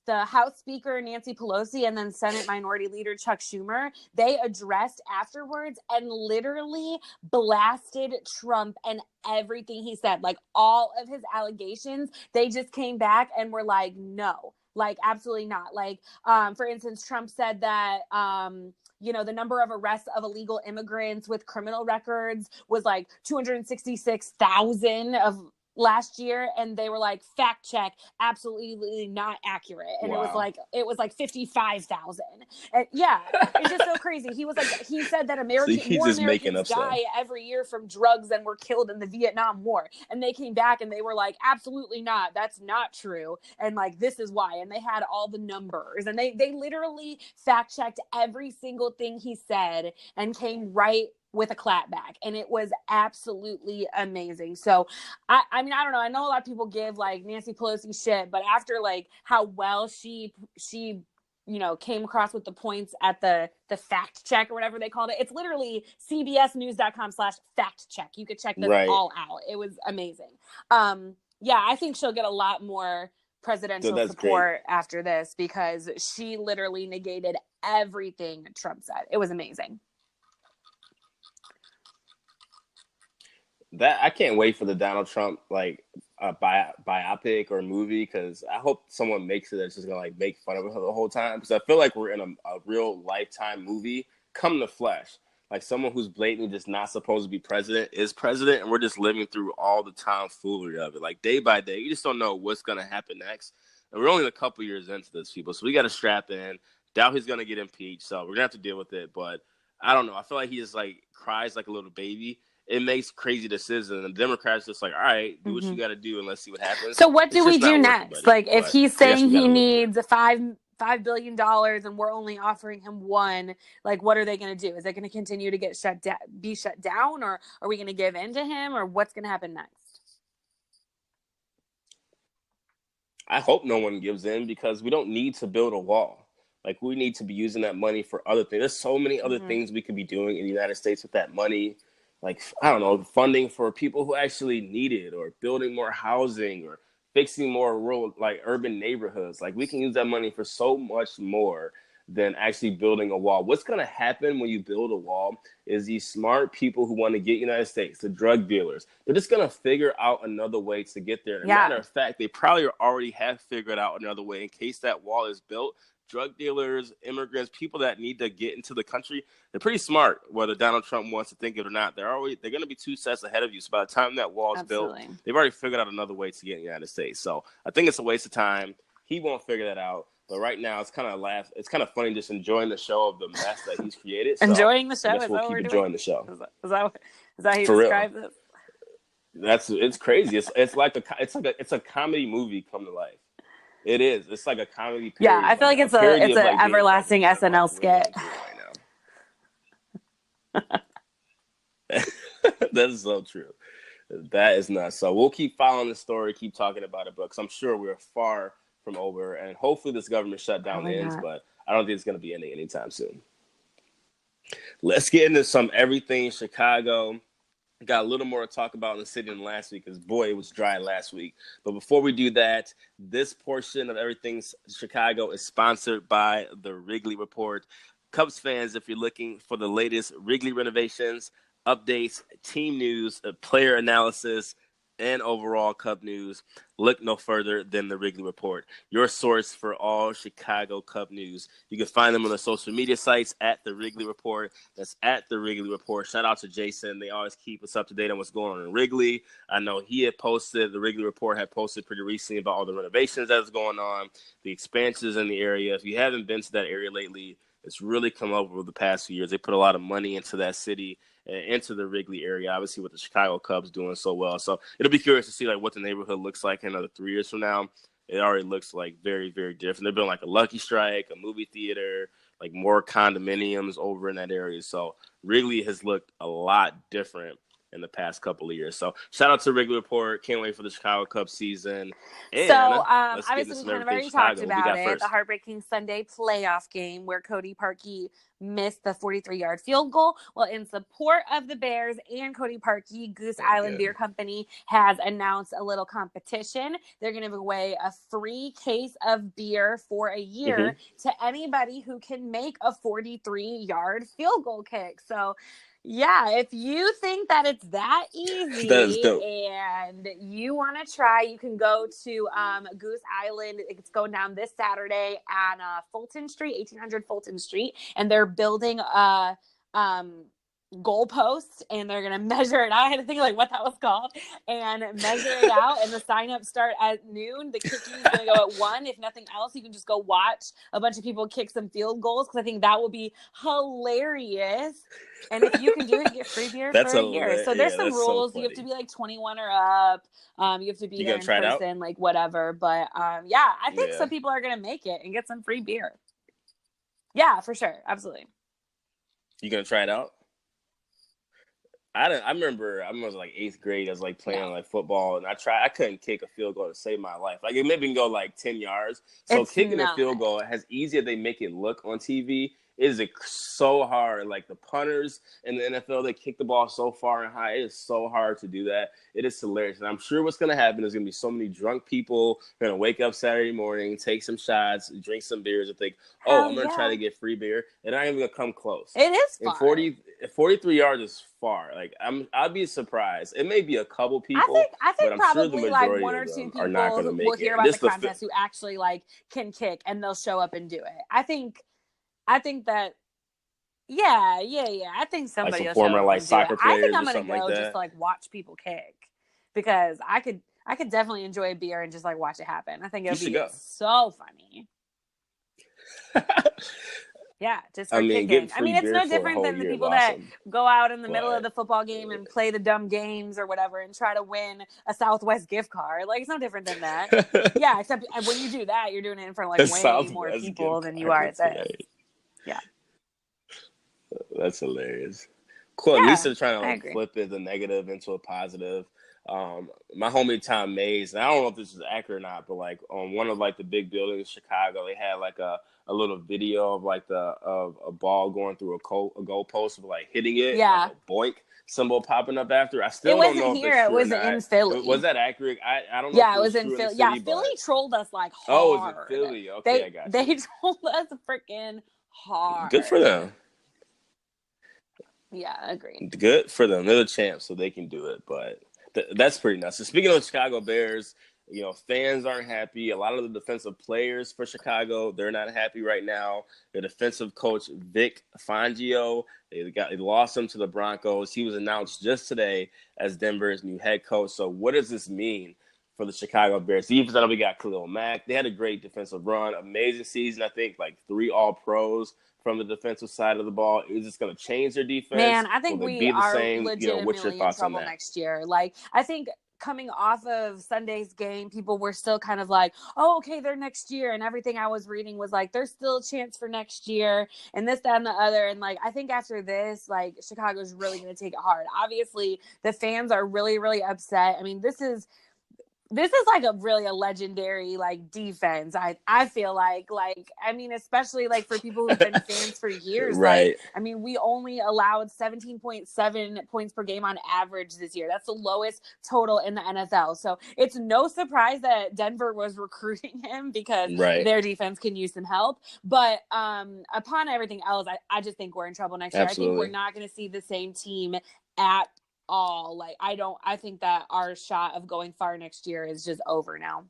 the House Speaker Nancy Pelosi and then Senate Minority Leader Chuck Schumer, they addressed afterwards and literally blasted Trump and everything he said. Like all of his allegations, they just came back and were like, no, like absolutely not. Like, for instance, Trump said that, the number of arrests of illegal immigrants with criminal records was like 266,000 of last year, and they were like, fact check, absolutely not accurate. And wow. it was like 55,000. And yeah, it's just so crazy. He said that more Americans die every year from drugs than were killed in the Vietnam War. And they came back and they were like, absolutely not. That's not true. And like, this is why. And they had all the numbers, and they literally fact checked every single thing he said and came right with a clap back, and it was absolutely amazing. So I mean, I don't know. I know a lot of people give like Nancy Pelosi shit, but after like how well she came across with the points at the fact check or whatever they called it. It's literally cbsnews.com/fact check. You could check this all out. It was amazing. I think she'll get a lot more presidential support after this because she literally negated everything Trump said. It was amazing. That I can't wait for the Donald Trump like biopic or movie, because I hope someone makes it that's just gonna like make fun of it the whole time, because I feel like we're in a real Lifetime movie come to flesh. Like someone who's blatantly just not supposed to be president is president, and we're just living through all the tomfoolery of it. Like day by day, you just don't know what's gonna happen next. And we're only a couple years into this, people, so we got to strap in. Doubt he's gonna get impeached, so we're gonna have to deal with it. But I don't know. I feel like he just like cries like a little baby. It makes crazy decisions, and the Democrats just like, all right, do what you got to do, and let's see what happens. So what do we do next? Like, if he's saying he needs $5 billion and we're only offering him $1, like, what are they going to do? Is it going to continue to be shut down, or are we going to give in to him, or what's going to happen next? I hope no one gives in, because we don't need to build a wall. Like, we need to be using that money for other things. There's so many other things we could be doing in the United States with that money. Like, I don't know, funding for people who actually need it, or building more housing, or fixing more rural, like urban neighborhoods. Like, we can use that money for so much more than actually building a wall. What's going to happen when you build a wall is these smart people who want to get United States, the drug dealers, they're just going to figure out another way to get there. As a matter of fact, they probably already have figured out another way in case that wall is built. Drug dealers, immigrants, people that need to get into the country, they're pretty smart, whether Donald Trump wants to think it or not. They're going to be 2 steps ahead of you. So by the time that wall is built, they've already figured out another way to get in the United States. So I think it's a waste of time. He won't figure that out. But right now, it's kind of funny just enjoying the show of the mess that he's created. So enjoying the show? I guess we'll keep enjoying the show. Is that how you describe it? It's crazy. It's a comedy movie come to life. It is. It's like a comedy parody. Yeah, I feel like it's an everlasting SNL skit. Right That is so true. That is nuts. So we'll keep following the story, keep talking about it, because I'm sure we're far from over, and hopefully this government shutdown Probably ends, not. but I don't think it's going to be ending anytime soon. Let's get into some everything Chicago. Got a little more to talk about in the city than last week, because boy, it was dry last week. But before we do that, this portion of Everything Chicago is sponsored by the Wrigley Report. Cubs fans, if you're looking for the latest Wrigley renovations, updates, team news, player analysis, and overall Cub news, look no further than the Wrigley Report, your source for all Chicago Cub news. You can find them on the social media sites at the Wrigley Report. That's at the Wrigley Report. Shout out to Jason. They always keep us up to date on what's going on in Wrigley. I know he had posted, the Wrigley Report had posted pretty recently about all the renovations that's going on, the expansions in the area. If you haven't been to that area lately, it's really come up over the past few years. They put a lot of money into that city and into the Wrigley area, obviously with the Chicago Cubs doing so well. So it'll be curious to see like what the neighborhood looks like in another 3 years from now. It already looks like very, very different. They're building like a Lucky Strike, a movie theater, like more condominiums over in that area. So Wrigley has looked a lot different in the past couple of years. So shout out to Wrigley Report. Can't wait for the Chicago Cubs season. And So let's get obviously into we kind of some already Everything talked Chicago. What we about got it. first? The heartbreaking Sunday playoff game where Cody Parkey missed the 43-yard field goal. Well, in support of the Bears and Cody Parkey, Goose Island Beer Company has announced a little competition. They're going to give away a free case of beer for a year to anybody who can make a 43-yard field goal kick. So yeah, if you think that it's that easy That is dope. and you want to try, you can go to Goose Island. It's going down this Saturday on Fulton Street, 1800 Fulton Street, and they're building a goalpost, and they're going to measure it out. I had to think like what that was called, and measure it out, and the sign-ups start at noon. The kicking is going to go at 1. If nothing else, you can just go watch a bunch of people kick some field goals, because I think that will be hilarious. And if you can do it, you get free beer for a year. So there's some rules. You have to be like 21 or up. You have to be there in person, like whatever. But yeah, I think some people are going to make it and get some free beer. Yeah, for sure. Absolutely. You going to try it out? I remember I was like 8th grade. I was like playing like football, and I couldn't kick a field goal to save my life. Like it maybe can go like 10 yards. So kicking a field goal, as easy as they make it look on TV, is so hard. Like the punters in the NFL, they kick the ball so far and high. It is so hard to do that. It is hilarious. And I'm sure what's going to happen is going to be so many drunk people who are going to wake up Saturday morning, take some shots, drink some beers, and think, I'm going to try to get free beer. And I ain't even going to come close. It is far. And 43 yards is far. Like I'd be surprised. It may be a couple people. I think but I'm probably sure the like majority 1 or of 2 them people are not going to who make will it. hear about the contest who actually like can kick, and they'll show up and do it. I think that. Yeah. I think somebody like some former like soccer players. I think I'm gonna go like just to like watch people kick, because I could definitely enjoy a beer and just like watch it happen. I think it would be so funny. Yeah, just for kicking. I mean, it's no different than the people that go out in the middle of the football game and play the dumb games or whatever and try to win a Southwest gift card. Like, it's no different than that. Yeah, except when you do that, you're doing it in front of like way more people than you are at this. Yeah. That's hilarious. Cool. At least they're trying to like flip it, the negative into a positive. My homie Tom Mays, and I don't know if this is accurate or not, but like on one of like the big buildings in Chicago, they had like a little video of like of a ball going through a goalpost of like hitting it, like a boink symbol popping up after. I still don't know if it's true. It wasn't in Philly. Was that accurate? I don't know. Yeah, it was in Philly. Yeah, Philly trolled us like hard. Oh, was it Philly? Okay, I got you. They trolled us freaking hard. Good for them. Yeah, agreed. Good for them. They're the champs, so they can do it. But that's pretty nuts. So speaking of the Chicago Bears, fans aren't happy. A lot of the defensive players for Chicago, they're not happy right now. The defensive coach, Vic Fangio, they lost him to the Broncos. He was announced just today as Denver's new head coach. So what does this mean for the Chicago Bears? Defense, I know we got Khalil Mack. They had a great defensive run. Amazing season, I think, like 3 All-Pros from the defensive side of the ball. Is this going to change their defense? Man, I think we are legitimately in trouble next year. Like, I think coming off of Sunday's game, people were still kind of like, oh, okay, they're next year. And everything I was reading was like, there's still a chance for next year and this, that, and the other. And like, I think after this, like, Chicago's really going to take it hard. Obviously, the fans are really, really upset. I mean, this is like a really a legendary like defense. I feel like I mean, especially like for people who've been fans for years. Right. Like, I mean, we only allowed 17.7 points per game on average this year. That's the lowest total in the NFL. So it's no surprise that Denver was recruiting him because their defense can use some help. But upon everything else, I just think we're in trouble next year. I think we're not going to see the same team at all. Like, I think that our shot of going far next year is just over now.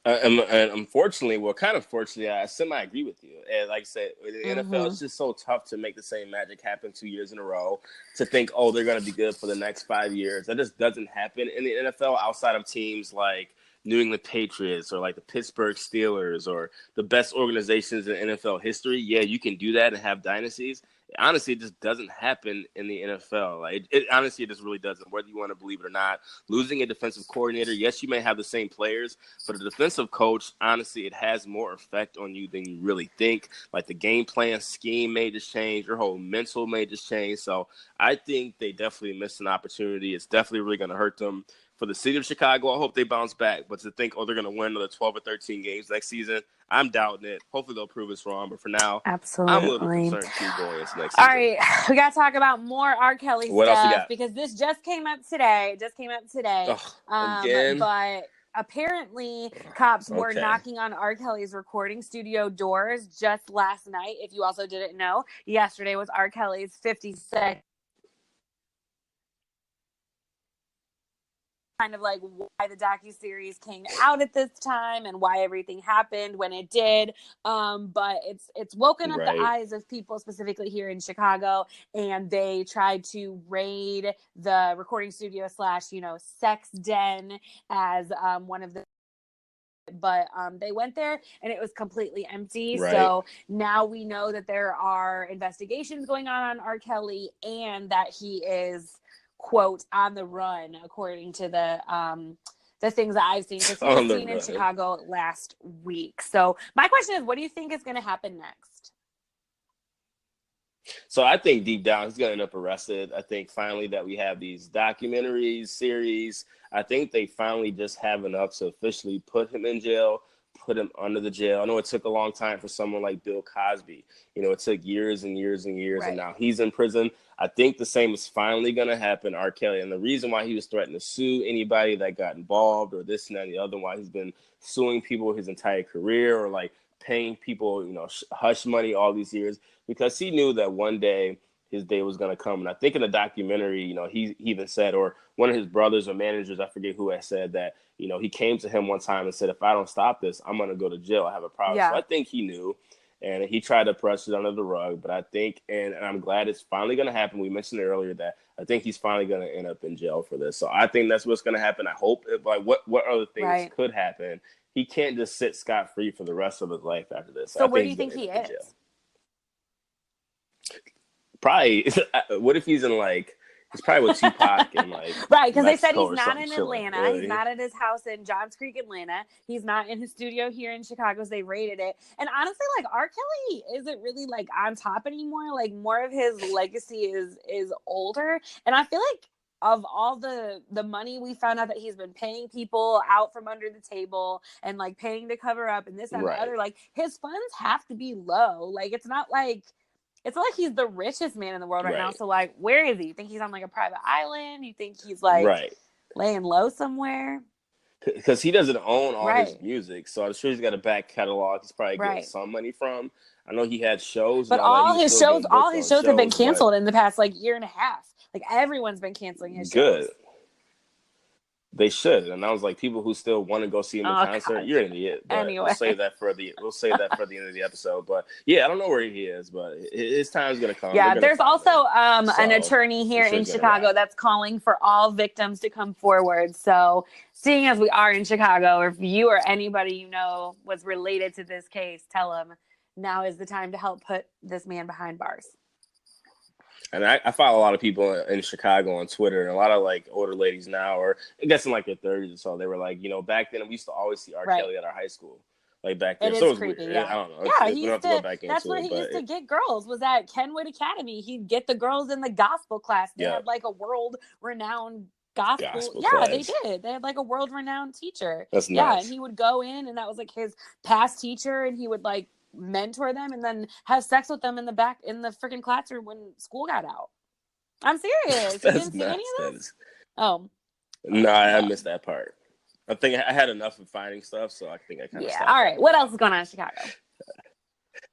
And unfortunately, I semi agree with you. And like I said, in the NFL, it's just so tough to make the same magic happen 2 years in a row, to think, oh, they're going to be good for the next 5 years. That just doesn't happen in the NFL outside of teams like New England Patriots or like the Pittsburgh Steelers or the best organizations in NFL history. Yeah, you can do that and have dynasties. Honestly, it just doesn't happen in the NFL. Like, honestly, it just really doesn't, whether you want to believe it or not. Losing a defensive coordinator, yes, you may have the same players, but a defensive coach, honestly, it has more effect on you than you really think. Like, the game plan scheme may just change. Your whole mental may just change. So I think they definitely missed an opportunity. It's definitely really going to hurt them. For the city of Chicago, I hope they bounce back. But to think, oh, they're going to win another 12 or 13 games next season, I'm doubting it. Hopefully they'll prove us wrong. But for now, absolutely, I'm a little concerned too going into next season. All right, we got to talk about more R.Kelly stuff. What else you got? Because this just came up today. Again? But apparently cops were knocking on R.Kelly's recording studio doors just last night. If you also didn't know, yesterday was R.Kelly's 56th. Kind of like why the docuseries came out at this time and why everything happened when it did. But it's woken up the eyes of people specifically here in Chicago, and they tried to raid the recording studio / sex den as one of the. But they went there and it was completely empty. So now we know that there are investigations going on R. Kelly and that he is, quote, on the run, according to the things that I've seen. Because he was seen in Chicago last week. So my question is, what do you think is going to happen next? So I think deep down he's going to end up arrested. I think finally that we have these documentaries, series. I think they finally just have enough to officially put him in jail, put him under the jail. I know it took a long time for someone like Bill Cosby. It took years and years and years, and now he's in prison. I think the same is finally going to happen, R. Kelly. And the reason why he was threatening to sue anybody that got involved or this and that and the other, why he's been suing people his entire career or like paying people, hush money all these years, because he knew that one day his day was going to come. And I think in the documentary, he even said, or one of his brothers or managers, I forget who had said that, he came to him one time and said, if I don't stop this, I'm going to go to jail. I have a problem. So I think he knew, and he tried to press it under the rug. But I think, and I'm glad it's finally going to happen. We mentioned it earlier that I think he's finally going to end up in jail for this. So I think that's what's going to happen. I hope. Like, what other things could happen? He can't just sit scot-free for the rest of his life after this. So where do you think he is? Probably. What if he's in he's probably with Tupac and because they said he's not in Atlanta. He's not at his house in Johns Creek, Atlanta. He's not in his studio here in Chicago. So they raided it. And honestly, R. Kelly isn't really on top anymore. More of his legacy is older. And I feel like of all the money we found out that he's been paying people out from under the table and paying to cover up and this and the other, his funds have to be low. It's not like he's the richest man in the world right now. So where is he? You think he's on a private island? You think he's laying low somewhere? Because he doesn't own all his music, so I'm sure he's got a back catalog. He's probably getting some money from. I know he had shows, but all his shows have been canceled in the past year and a half. Everyone's been canceling his shows. Good. They should, and I was people who still want to go see him in concert. God. You're an idiot. But anyway, we'll save that for the end of the episode. But yeah, I don't know where he is, but his time's gonna come. Yeah, there's also an attorney here in Chicago that's calling for all victims to come forward. So, seeing as we are in Chicago, if you or anybody was related to this case, tell them now is the time to help put this man behind bars. And I follow a lot of people in Chicago on Twitter, and a lot of like older ladies now, or I guess in like their 30s or so, they were like, back then we used to always see R.Kelly at our high school, like back then. It So is it was creepy, weird. yeah. I don't know. Yeah, We don't have to go back that's into where it, he but used to get girls, was at Kenwood Academy. He'd get the girls in the gospel class. They yeah, had like a world-renowned gospel. gospel Yeah, they class. did. They had like a world-renowned teacher. That's Yeah, and nuts. he would go in, and that was like his past teacher, and he would like mentor them and then have sex with them in the freaking classroom when school got out. I'm serious. You That's didn't see any nuts. of That this? is. Oh, No, I well, missed that part. I think I had enough of finding stuff, so I think I kind of yeah. stopped. All right. What else is going on in Chicago?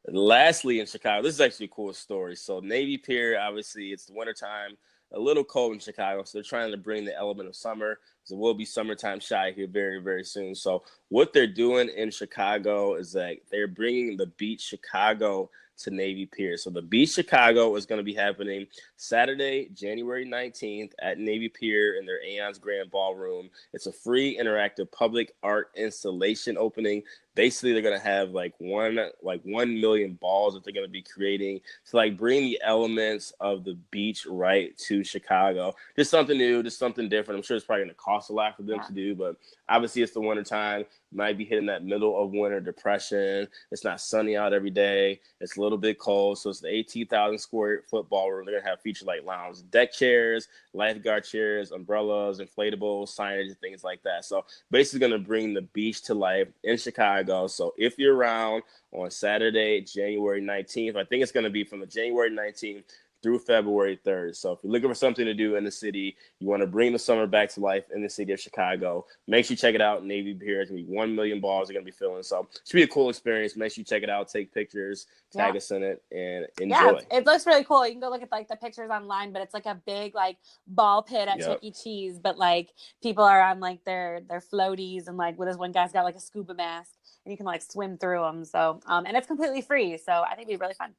Lastly, in Chicago, this is actually a cool story. So Navy Pier, obviously, it's the wintertime, a little cold in Chicago, so they're trying to bring the element of summer. So it will be summertime shy here very, very soon. So what they're doing in Chicago is that they're bringing the Beach Chicago to Navy Pier. So the Beach Chicago is going to be happening Saturday, January 19th at Navy Pier in their Aeon's Grand Ballroom. It's a free interactive public art installation opening. Basically, they're going to have like 1 million balls that they're going to be creating to like bring the elements of the beach right to Chicago. Just something new, just something different. I'm sure it's probably going to cost a lot for them to do, but obviously it's the wintertime. Might be hitting that middle of winter depression. It's not sunny out every day. It's a little bit cold. So it's the 18,000 square foot ballroom. They're going to have feature like lounge deck chairs, lifeguard chairs, umbrellas, inflatables, signage, and things like that. So basically going to bring the beach to life in Chicago. So if you're around on Saturday, January 19th, I think it's going to be from the January 19th through February 3rd. So if you're looking for something to do in the city, you want to bring the summer back to life in the city of Chicago, make sure you check it out. Navy Pier. It's going to be 1 million balls are going to be filling. So it should be a cool experience. Make sure you check it out, take pictures, tag us in it, and enjoy. Yeah, it looks really cool. You can go look at like the pictures online, but it's like a big like ball pit at Chuck E. Cheese, but like people are on like their floaties, and like with this one guy's got like a scuba mask, and you can like swim through them. So and it's completely free. So I think it'd be really fun.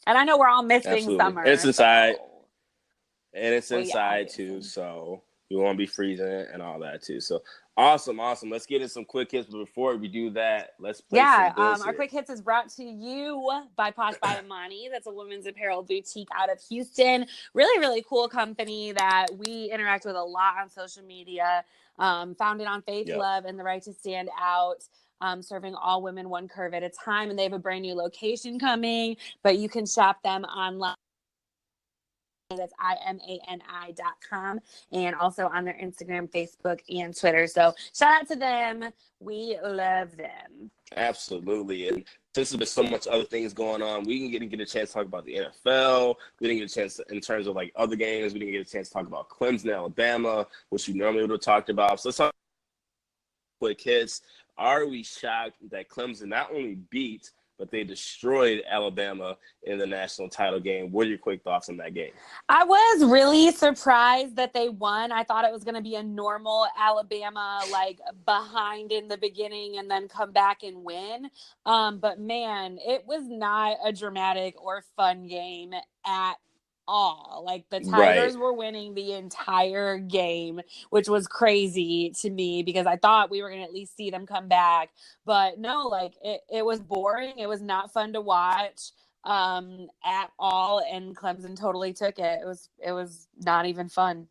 And I know we're all missing summer. And it's inside. So. And it's inside too, so you won't be freezing and all that too. So awesome. Let's get in some quick hits, but before we do that, let's play some bills our here. quick hits is brought to you by Posh by Imani. That's a women's apparel boutique out of Houston. Really, really cool company that we interact with a lot on social media. Founded on faith, love, and the right to stand out. Serving all women one curve at a time, and they have a brand new location coming, but you can shop them online. That's imani.com, and also on their Instagram, Facebook, and Twitter. So shout out to them. We love them. Absolutely. And since there's been so much other things going on, we didn't get a chance to talk about the NFL. We didn't get a chance to, in terms of like other games, we didn't get a chance to talk about Clemson, Alabama, which we normally would have talked about. So let's talk quick hits. Are we shocked that Clemson not only beat, but they destroyed Alabama in the national title game? What are your quick thoughts on that game? I was really surprised that they won. I thought it was going to be a normal Alabama, like behind in the beginning and then come back and win. But man, it was not a dramatic or fun game at all. Like the Tigers were winning the entire game, which was crazy to me because I thought we were going to at least see them come back. But no, like it was boring. It was not fun to watch at all, and Clemson totally took it. It was not even fun.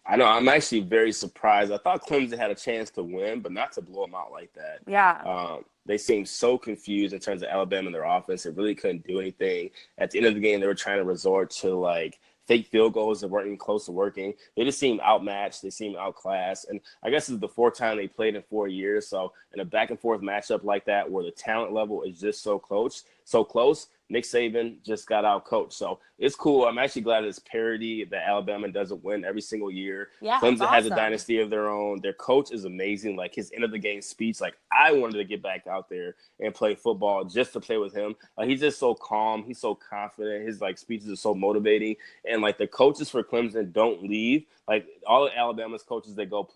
I know. I'm actually very surprised. I thought Clemson had a chance to win, but not to blow them out like that. Yeah. They seemed so confused in terms of Alabama and their offense. They really couldn't do anything. At the end of the game, they were trying to resort to like fake field goals that weren't even close to working. They just seemed outmatched. They seemed outclassed. And I guess this is the fourth time they played in 4 years. So in a back and forth matchup like that, where the talent level is just so close, Nick Saban just got out coached. So it's cool. I'm actually glad it's parity that Alabama doesn't win every single year. Yeah, Clemson has a dynasty of their own. Their coach is amazing. Like his end of the game speech, like I wanted to get back out there and play football just to play with him. He's just so calm. He's so confident. His like speeches are so motivating. And like the coaches for Clemson don't leave. Like all of Alabama's coaches, they go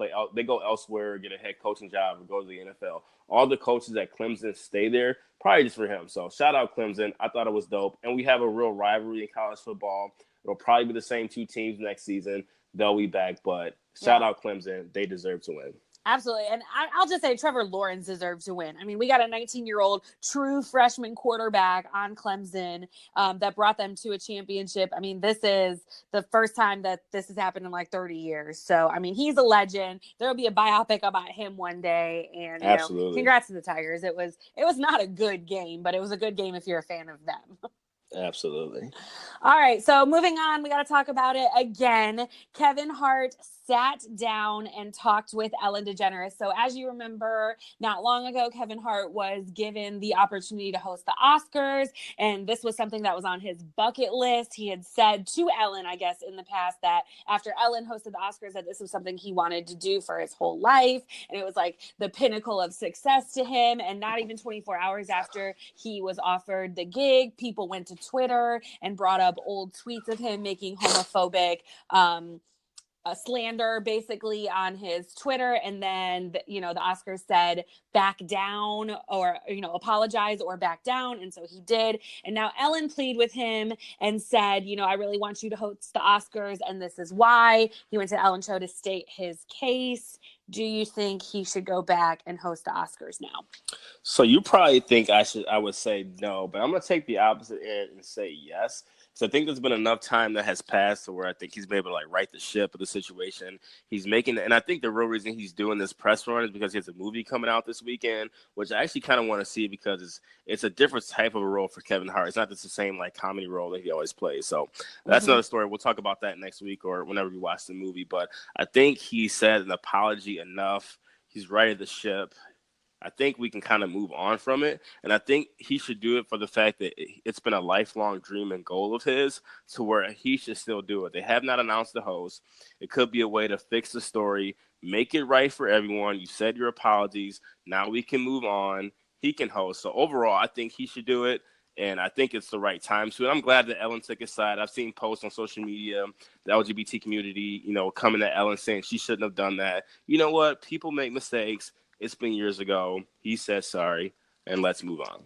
elsewhere, get a head coaching job, or go to the NFL. All the coaches at Clemson stay there, probably just for him. So shout out Clemson. I thought it was dope. And we have a real rivalry in college football. It'll probably be the same two teams next season. They'll be back, but shout out Clemson. They deserve to win. Absolutely. And I'll just say Trevor Lawrence deserves to win. I mean, we got a 19-year-old true freshman quarterback on Clemson that brought them to a championship. I mean, this is the first time that this has happened in like 30 years. So, I mean, he's a legend. There'll be a biopic about him one day. And, Absolutely. Congrats to the Tigers. It was not a good game, but it was a good game if you're a fan of them. Absolutely. All right, so moving on, we got to talk about it again. Kevin Hart sat down and talked with Ellen DeGeneres. So as you remember, not long ago, Kevin Hart was given the opportunity to host the Oscars, and this was something that was on his bucket list. He had said to Ellen, I guess, in the past that after Ellen hosted the Oscars, that this was something he wanted to do for his whole life, and it was like the pinnacle of success to him. And not even 24 hours after he was offered the gig, people went to Twitter and brought up old tweets of him making homophobic slander basically on his Twitter. And then, the Oscars said back down or, apologize or back down. And so he did. And now Ellen pleaded with him and said, I really want you to host the Oscars. And this is why. He went to Ellen's show to state his case. Do you think he should go back and host the Oscars now? So you probably think I would say no, but I'm going to take the opposite end and say yes. So I think there's been enough time that has passed to where I think he's been able to right the ship of the situation. He's making, and I think the real reason he's doing this press run is because he has a movie coming out this weekend, which I actually kind of want to see because it's a different type of a role for Kevin Hart. It's not just the same comedy role that he always plays. So that's another story. We'll talk about that next week or whenever we watch the movie. But I think he said an apology enough. He's righted the ship. I think we can kind of move on from it. And I think he should do it for the fact that it's been a lifelong dream and goal of his to where he should still do it. They have not announced the host. It could be a way to fix the story, make it right for everyone. You said your apologies. Now we can move on. He can host. So overall, I think he should do it. And I think it's the right time to. And I'm glad that Ellen took his side. I've seen posts on social media, the LGBT community, coming at Ellen saying she shouldn't have done that. You know what? People make mistakes. It's been years ago. He said sorry, and let's move on.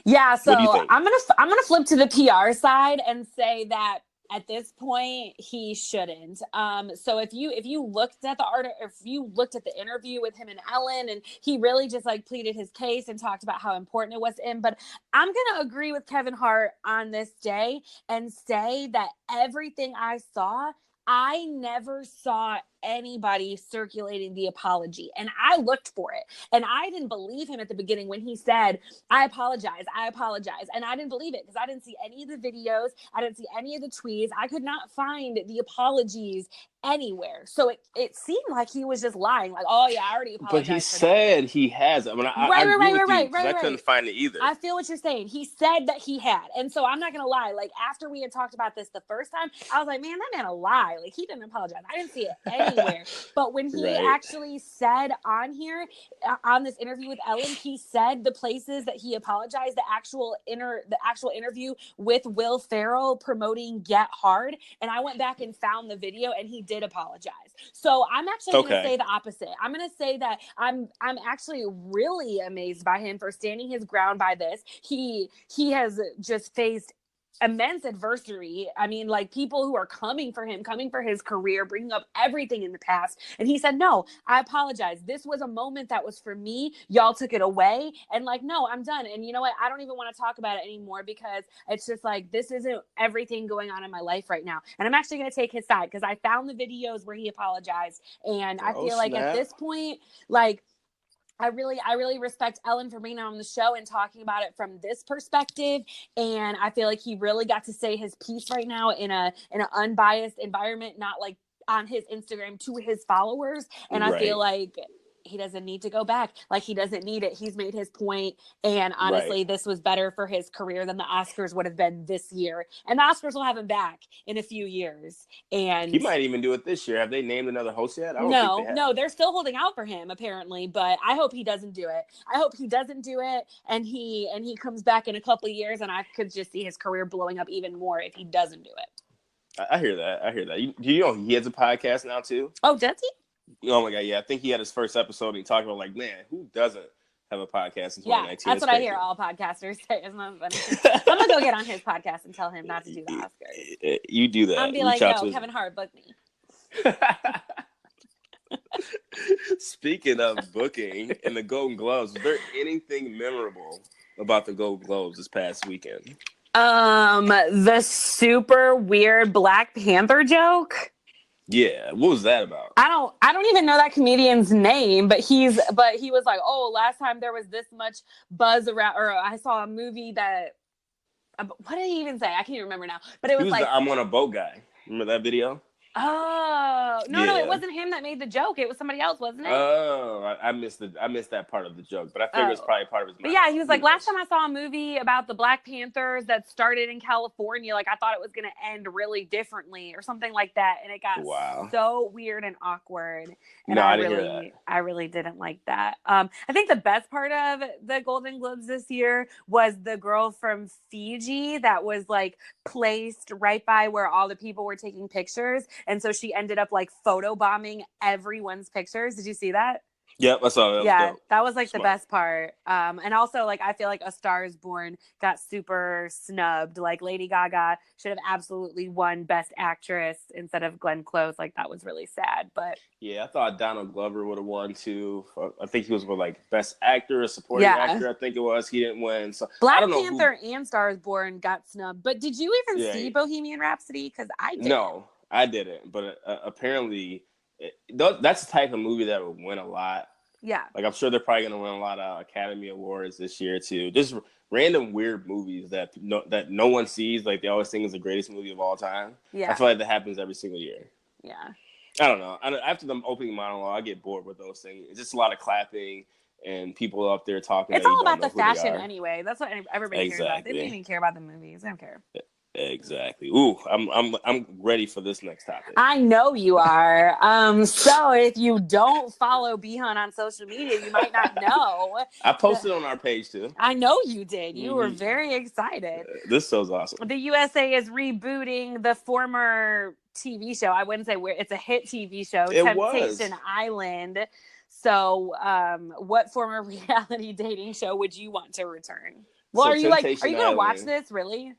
Yeah, so What do you think? I'm gonna flip to the PR side and say that at this point he shouldn't. So if you looked at the if you looked at the interview with him and Ellen, and he really just pleaded his case and talked about how important it was to him. But I'm gonna agree with Kevin Hart on this day and say that everything I saw, I never saw anybody circulating the apology, and I looked for it, and I didn't believe him at the beginning when he said I apologize, and I didn't believe it because I didn't see any of the videos, I didn't see any of the tweets, I could not find the apologies anywhere. So it seemed like he was just lying, oh yeah, I already apologized. But he said he has. I mean, I agree with you because I couldn't find it either. I feel what you're saying. He said that he had, and so I'm not gonna lie. After we had talked about this the first time, I was like, man, that man a lie. He didn't apologize. I didn't see it anywhere. But when he actually said on here, on this interview with Ellen, he said the places that he apologized, the actual interview with Will Ferrell promoting Get Hard, and I went back and found the video, and he did apologize. So I'm actually going to say the opposite. I'm going to say that I'm actually really amazed by him for standing his ground by this. He has just faced immense adversity. I mean, people who are coming for him, coming for his career, bringing up everything in the past. And he said, no, I apologize. This was a moment that was for me. Y'all took it away. And no, I'm done. And you know what? I don't even want to talk about it anymore because it's just this isn't everything going on in my life right now. And I'm actually going to take his side because I found the videos where he apologized. And I feel at this point, I really respect Ellen for being on the show and talking about it from this perspective. And I feel he really got to say his piece right now in an unbiased environment, not on his Instagram to his followers. And I feel he doesn't need to go back. He doesn't need it. He's made his point. And honestly, this was better for his career than the Oscars would have been this year. And the Oscars will have him back in a few years. And he might even do it this year. Have they named another host yet? No, they're still holding out for him apparently, but I hope he doesn't do it. I hope he doesn't do it. And he comes back in a couple of years, and I could just see his career blowing up even more if he doesn't do it. I hear that. Do you know he has a podcast now too? Oh, does he? Oh my God, yeah. I think he had his first episode and he talked about man, who doesn't have a podcast in 2019? Yeah, that's what I hear all podcasters say. Isn't that funny? I'm going to go get on his podcast and tell him not to do the Oscars. You do that. I'm going to be yo, Kevin Hart, book me. Speaking of booking and the Golden Globes, was there anything memorable about the Golden Globes this past weekend? The super weird Black Panther joke. Yeah, what was that about? I don't even know that comedian's name, but he was like, oh, last time there was this much buzz around, or I saw a movie that, what did he even say? I can't even remember now, but it He was was like, the I'm on a boat guy. Remember that video? oh, no, Yeah. it wasn't him that made the joke. It was somebody else, wasn't it? Oh, I missed that part of the joke, but I figured it's probably part of his But mind. yeah, he was like, last time I saw a movie about the Black Panthers that started in California, like I thought it was going to end really differently or something like that. And it got so weird and awkward. And no, I didn't hear that. I really didn't like that. I think the best part of the Golden Globes this year was the girl from Fiji that was like placed right by where all the people were taking pictures. And so she ended up like photobombing everyone's pictures. Did you see that? Yep, I saw that. That was like the best part. And also, like, I feel like A Star Is Born got super snubbed. Like, Lady Gaga should have absolutely won Best Actress instead of Glenn Close. Like, that was really sad. But yeah, I thought Donald Glover would have won too. I think he was for like Best Actor or Supporting Actor. I think it was. He didn't win. So Black Panther and Star Is Born got snubbed. But did you even see Bohemian Rhapsody? Because I didn't. No, I didn't. But apparently, that's the type of movie that would win a lot. Yeah. Like, I'm sure they're probably going to win a lot of Academy Awards this year, too. Just random weird movies that no one sees. Like, they always think is the greatest movie of all time. Yeah. I feel like that happens every single year. Yeah. I don't know. After the opening monologue, I get bored with those things. It's just a lot of clapping and people up there talking. It's all about the fashion anyway. That's what everybody cares about. They don't even care about the movies. They don't care. Exactly. Ooh, I'm ready for this next topic. I know you are. So if you don't follow B.Hun on social media, you might not know. I posted on our page too. I know you did. You were very excited. This show's awesome. The USA is rebooting the former TV show. I wouldn't say it's a hit TV show, Temptation Island. So, what former reality dating show would you want to return? Well, are you going to watch this? Really?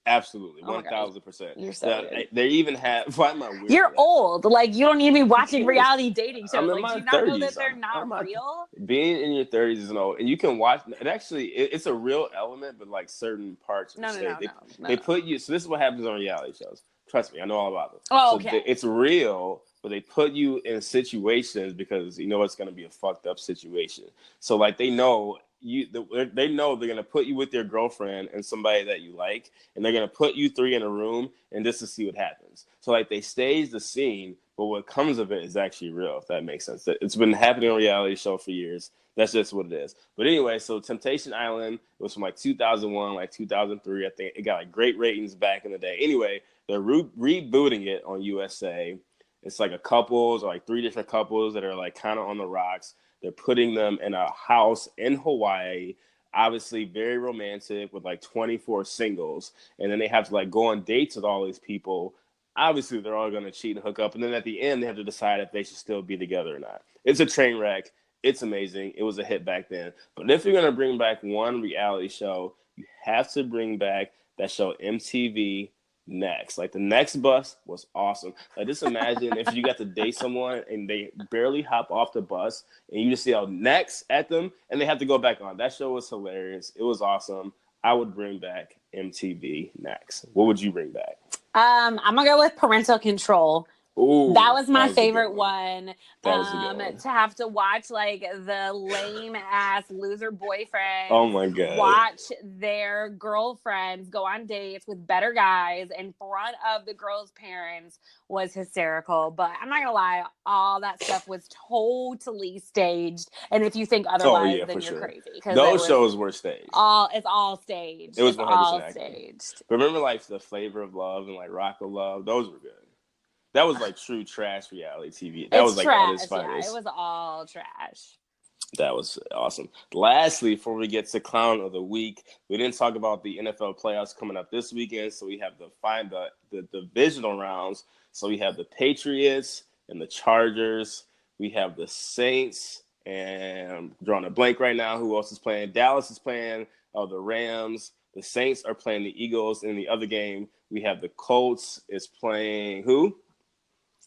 Absolutely, 1,000%. You're so weird. They even have. Why am I weird? You're old. Like, you don't need to be watching reality dating shows. I'm in like, my do you not 30s. know that they're not real? Being in your 30s is old, and you can watch. It actually, it's a real element, but like certain parts. No. They put you. So this is what happens on reality shows. Trust me, I know all about them. Oh, okay. It's real, but they put you in situations because you know it's going to be a fucked up situation. So like they know. They know they're gonna put you with your girlfriend and somebody that you like, and they're gonna put you three in a room and just to see what happens. So like they stage the scene, but what comes of it is actually real. If that makes sense, it's been happening on a reality show for years. That's just what it is. But anyway, so Temptation Island, it was from like 2001, like 2003. I think it got like great ratings back in the day. Anyway, they're rebooting it on USA. It's like a couples or like three different couples that are like kind of on the rocks. They're putting them in a house in Hawaii, obviously very romantic with like 24 singles. And then they have to like go on dates with all these people. Obviously, they're all going to cheat and hook up. And then at the end, they have to decide if they should still be together or not. It's a train wreck. It's amazing. It was a hit back then. But if you're going to bring back one reality show, you have to bring back that show MTV Next. Like the Next bus was awesome. Like just imagine if you got to date someone and they barely hop off the bus and you just see how Next at them and they have to go back on. That show was hilarious. It was awesome. I would bring back MTV Next. What would you bring back? I'm gonna go with Parental Control. Ooh, that was my favorite one. That was a good one. To have to watch like the lame ass loser boyfriend. Oh my god! Watch their girlfriends go on dates with better guys in front of the girl's parents was hysterical. But I'm not gonna lie, all that stuff was totally staged. And if you think otherwise, then you're crazy. Those shows were staged. It's all staged. It was 100% all acting. staged. Remember like the Flavor of Love and like Rock of Love? Those were good. That was like true trash reality TV. That was like trash, at its finest. Yeah, it was all trash. That was awesome. Lastly, before we get to Clown of the Week, we didn't talk about the NFL playoffs coming up this weekend. So we have the divisional rounds. So we have the Patriots and the Chargers. We have the Saints, and I'm drawing a blank right now. Who else is playing? Dallas is playing the Rams. The Saints are playing the Eagles. In the other game, we have the Colts is playing who?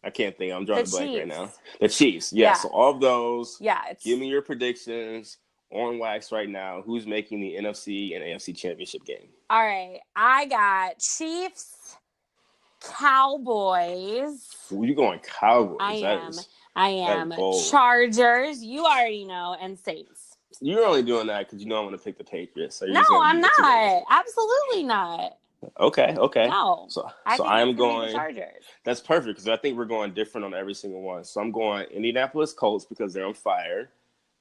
I can't think. I'm drawing The a blank right now. Chiefs. The Chiefs. Yeah. Yeah. So all of those. Yeah, Give me your predictions on wax right now. Who's making the NFC and AFC championship game? all right. I got Chiefs, Cowboys. Ooh, you going Cowboys? I That am is bold. Chargers. You already know, and Saints. You're only doing that because you know I'm going to pick the Patriots. So you're No, just gonna I'm do the not. Absolutely not. Okay. No. So I think I'm it's gonna be going. the Chargers. That's perfect because I think we're going different on every single one. So I'm going Indianapolis Colts because they're on fire.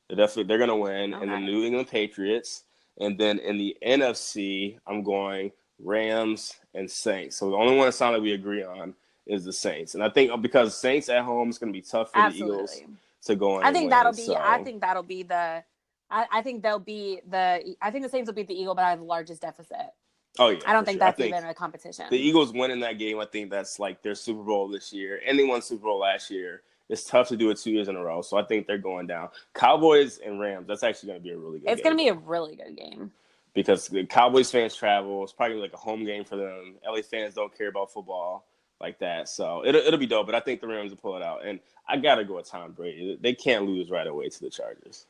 They're going to win, and the Okay. New England Patriots, and then in the NFC, I'm going Rams and Saints. So the only one it sounds like we agree on is the Saints, and I think because Saints at home is going to be tough for the Eagles to go in. I think and that'll win, be. so. I think that'll be the. I think they'll be the. I think the Saints will beat the Eagle, but I have the largest deficit. Oh yeah, I don't think sure. that's even a competition. The Eagles winning that game, I think that's like their Super Bowl this year, and they won Super Bowl last year. It's tough to do it 2 years in a row, so I think they're going down. Cowboys and Rams, that's actually going to be a really good game. It's going to be a really good game. Because the Cowboys fans travel. It's probably like a home game for them. LA fans don't care about football like that, so it'll be dope, but I think the Rams will pull it out. And I got to go with Tom Brady. They can't lose right away to the Chargers.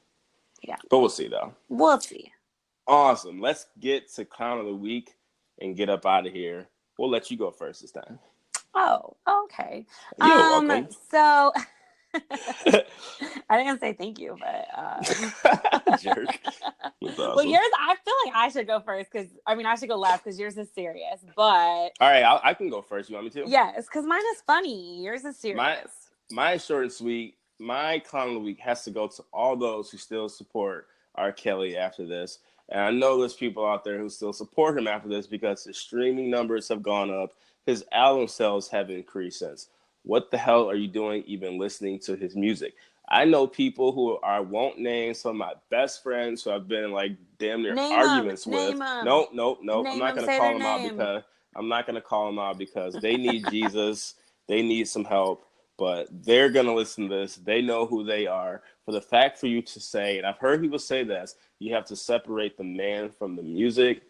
Yeah. But we'll see, though. We'll see. Awesome. Let's get to Clown of the Week and get up out of here. We'll let you go first this time. Oh, okay. You're welcome. So I didn't say thank you, but jerk. Awesome. Well, yours, I feel like I should go first because I should go last because yours is serious. But all right, I can go first. You want me to? Yes, because mine is funny. Yours is serious. Mine is short and sweet. My Clown of the Week has to go to all those who still support R.Kelly after this. And I know there's people out there who still support him after this because his streaming numbers have gone up. His album sales have increased since. What the hell are you doing even listening to his music? I know people who won't name some of my best friends who I've been in like damn near arguments with. Nope. I'm not going to call them out because I'm not going to call them out because they need Jesus. They need some help. But they're going to listen to this. They know who they are. For the fact for you to say, and I've heard people say this, you have to separate the man from the music.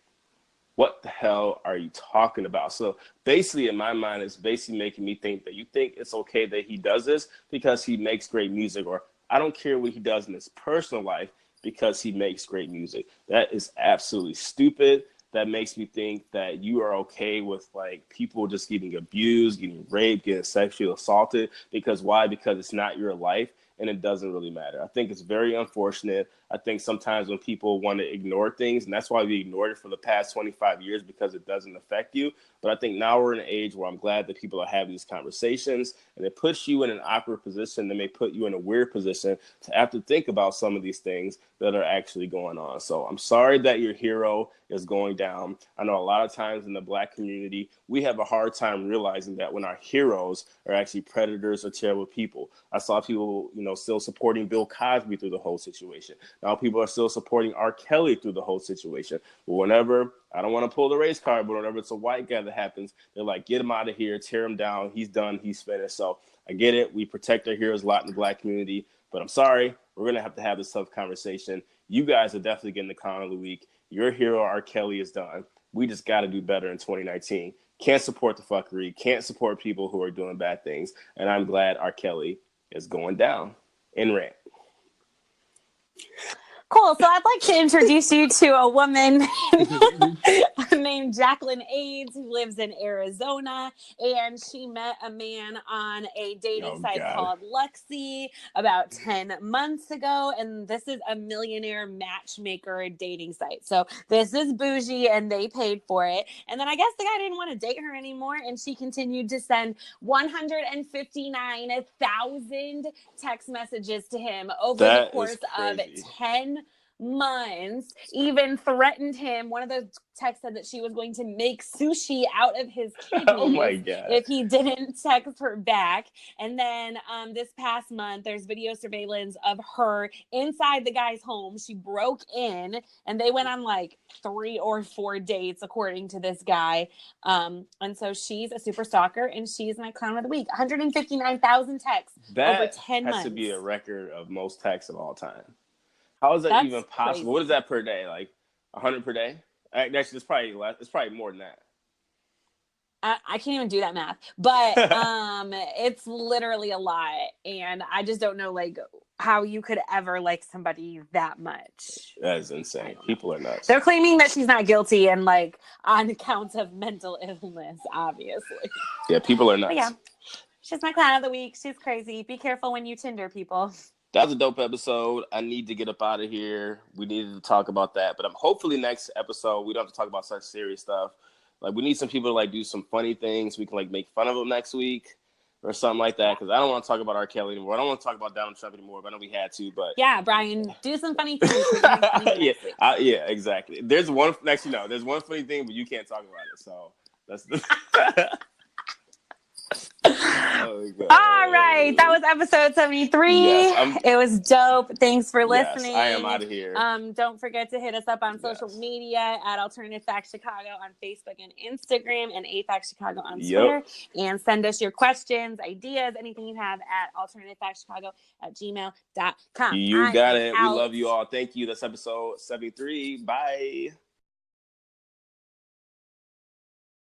What the hell are you talking about? So basically, in my mind, it's basically making me think that you think it's okay that he does this because he makes great music, or I don't care what he does in his personal life because he makes great music. That is absolutely stupid. That makes me think that you are okay with like people just getting abused, getting raped, getting sexually assaulted. Because why? Because it's not your life and it doesn't really matter. I think it's very unfortunate. I think sometimes when people want to ignore things, and that's why we ignored it for the past 25 years because it doesn't affect you. But I think now we're in an age where I'm glad that people are having these conversations, and it puts you in an awkward position. They may put you in a weird position to have to think about some of these things that are actually going on. So I'm sorry that your hero is going down. I know a lot of times in the Black community, we have a hard time realizing that when our heroes are actually predators or terrible people. I saw people, still supporting Bill Cosby through the whole situation. Now people are still supporting R. Kelly through the whole situation. But whenever, I don't want to pull the race card, but whenever it's a white guy that happens, they're like, get him out of here, tear him down. He's done. He's finished. So I get it. We protect our heroes a lot in the Black community. But I'm sorry. We're going to have this tough conversation. You guys are definitely getting the Clown of the Week. Your hero, R. Kelly, is done. We just got to do better in 2019. Can't support the fuckery. Can't support people who are doing bad things. And I'm glad R. Kelly is going down. In rant. Cool. So I'd like to introduce you to a woman named Jacqueline Aids who lives in Arizona, and she met a man on a dating site called Luxy about 10 months ago, and this is a millionaire matchmaker dating site. So this is bougie, and they paid for it. And then I guess the guy didn't want to date her anymore, and she continued to send 159,000 text messages to him over the course of 10 months, even threatened him. One of those texts said that she was going to make sushi out of his kidneys if he didn't text her back. And then this past month, there's video surveillance of her inside the guy's home. She broke in, and they went on like 3 or 4 dates, according to this guy. And so she's a super stalker, and she's my Clown of the Week. 159,000 texts over 10 months. That has to be a record of most texts of all time. How is that even possible? Crazy. What is that per day? Like 100 per day? Actually, it's probably less. It's probably more than that. I can't even do that math, but it's literally a lot, and I just don't know like how you could ever like somebody that much. That is insane. People are nuts. They're claiming that she's not guilty and like on accounts of mental illness, obviously. Yeah, people are nuts. But yeah, she's my clown of the week. She's crazy. Be careful when you Tinder, people. That was a dope episode. I need to get up out of here. We needed to talk about that, but hopefully next episode we don't have to talk about such serious stuff. Like we need some people to like do some funny things. We can like make fun of them next week or something like that. Because I don't want to talk about R.Kelly anymore. I don't want to talk about Donald Trump anymore. But I know we had to. But yeah, Brian, do some funny things. Yeah, exactly. There's one there's one funny thing, but you can't talk about it. So that's the. Oh, all right, that was episode 73. Yes, it was dope. Thanks for listening. Yes, I am out of here. Don't forget to hit us up on social media at Alternative Facts Chicago on Facebook and Instagram, and AFAX Chicago on Twitter. And send us your questions, ideas, anything you have at alternativefactschicago@gmail.com. You got it. We love you all. Thank you. That's episode 73. Bye.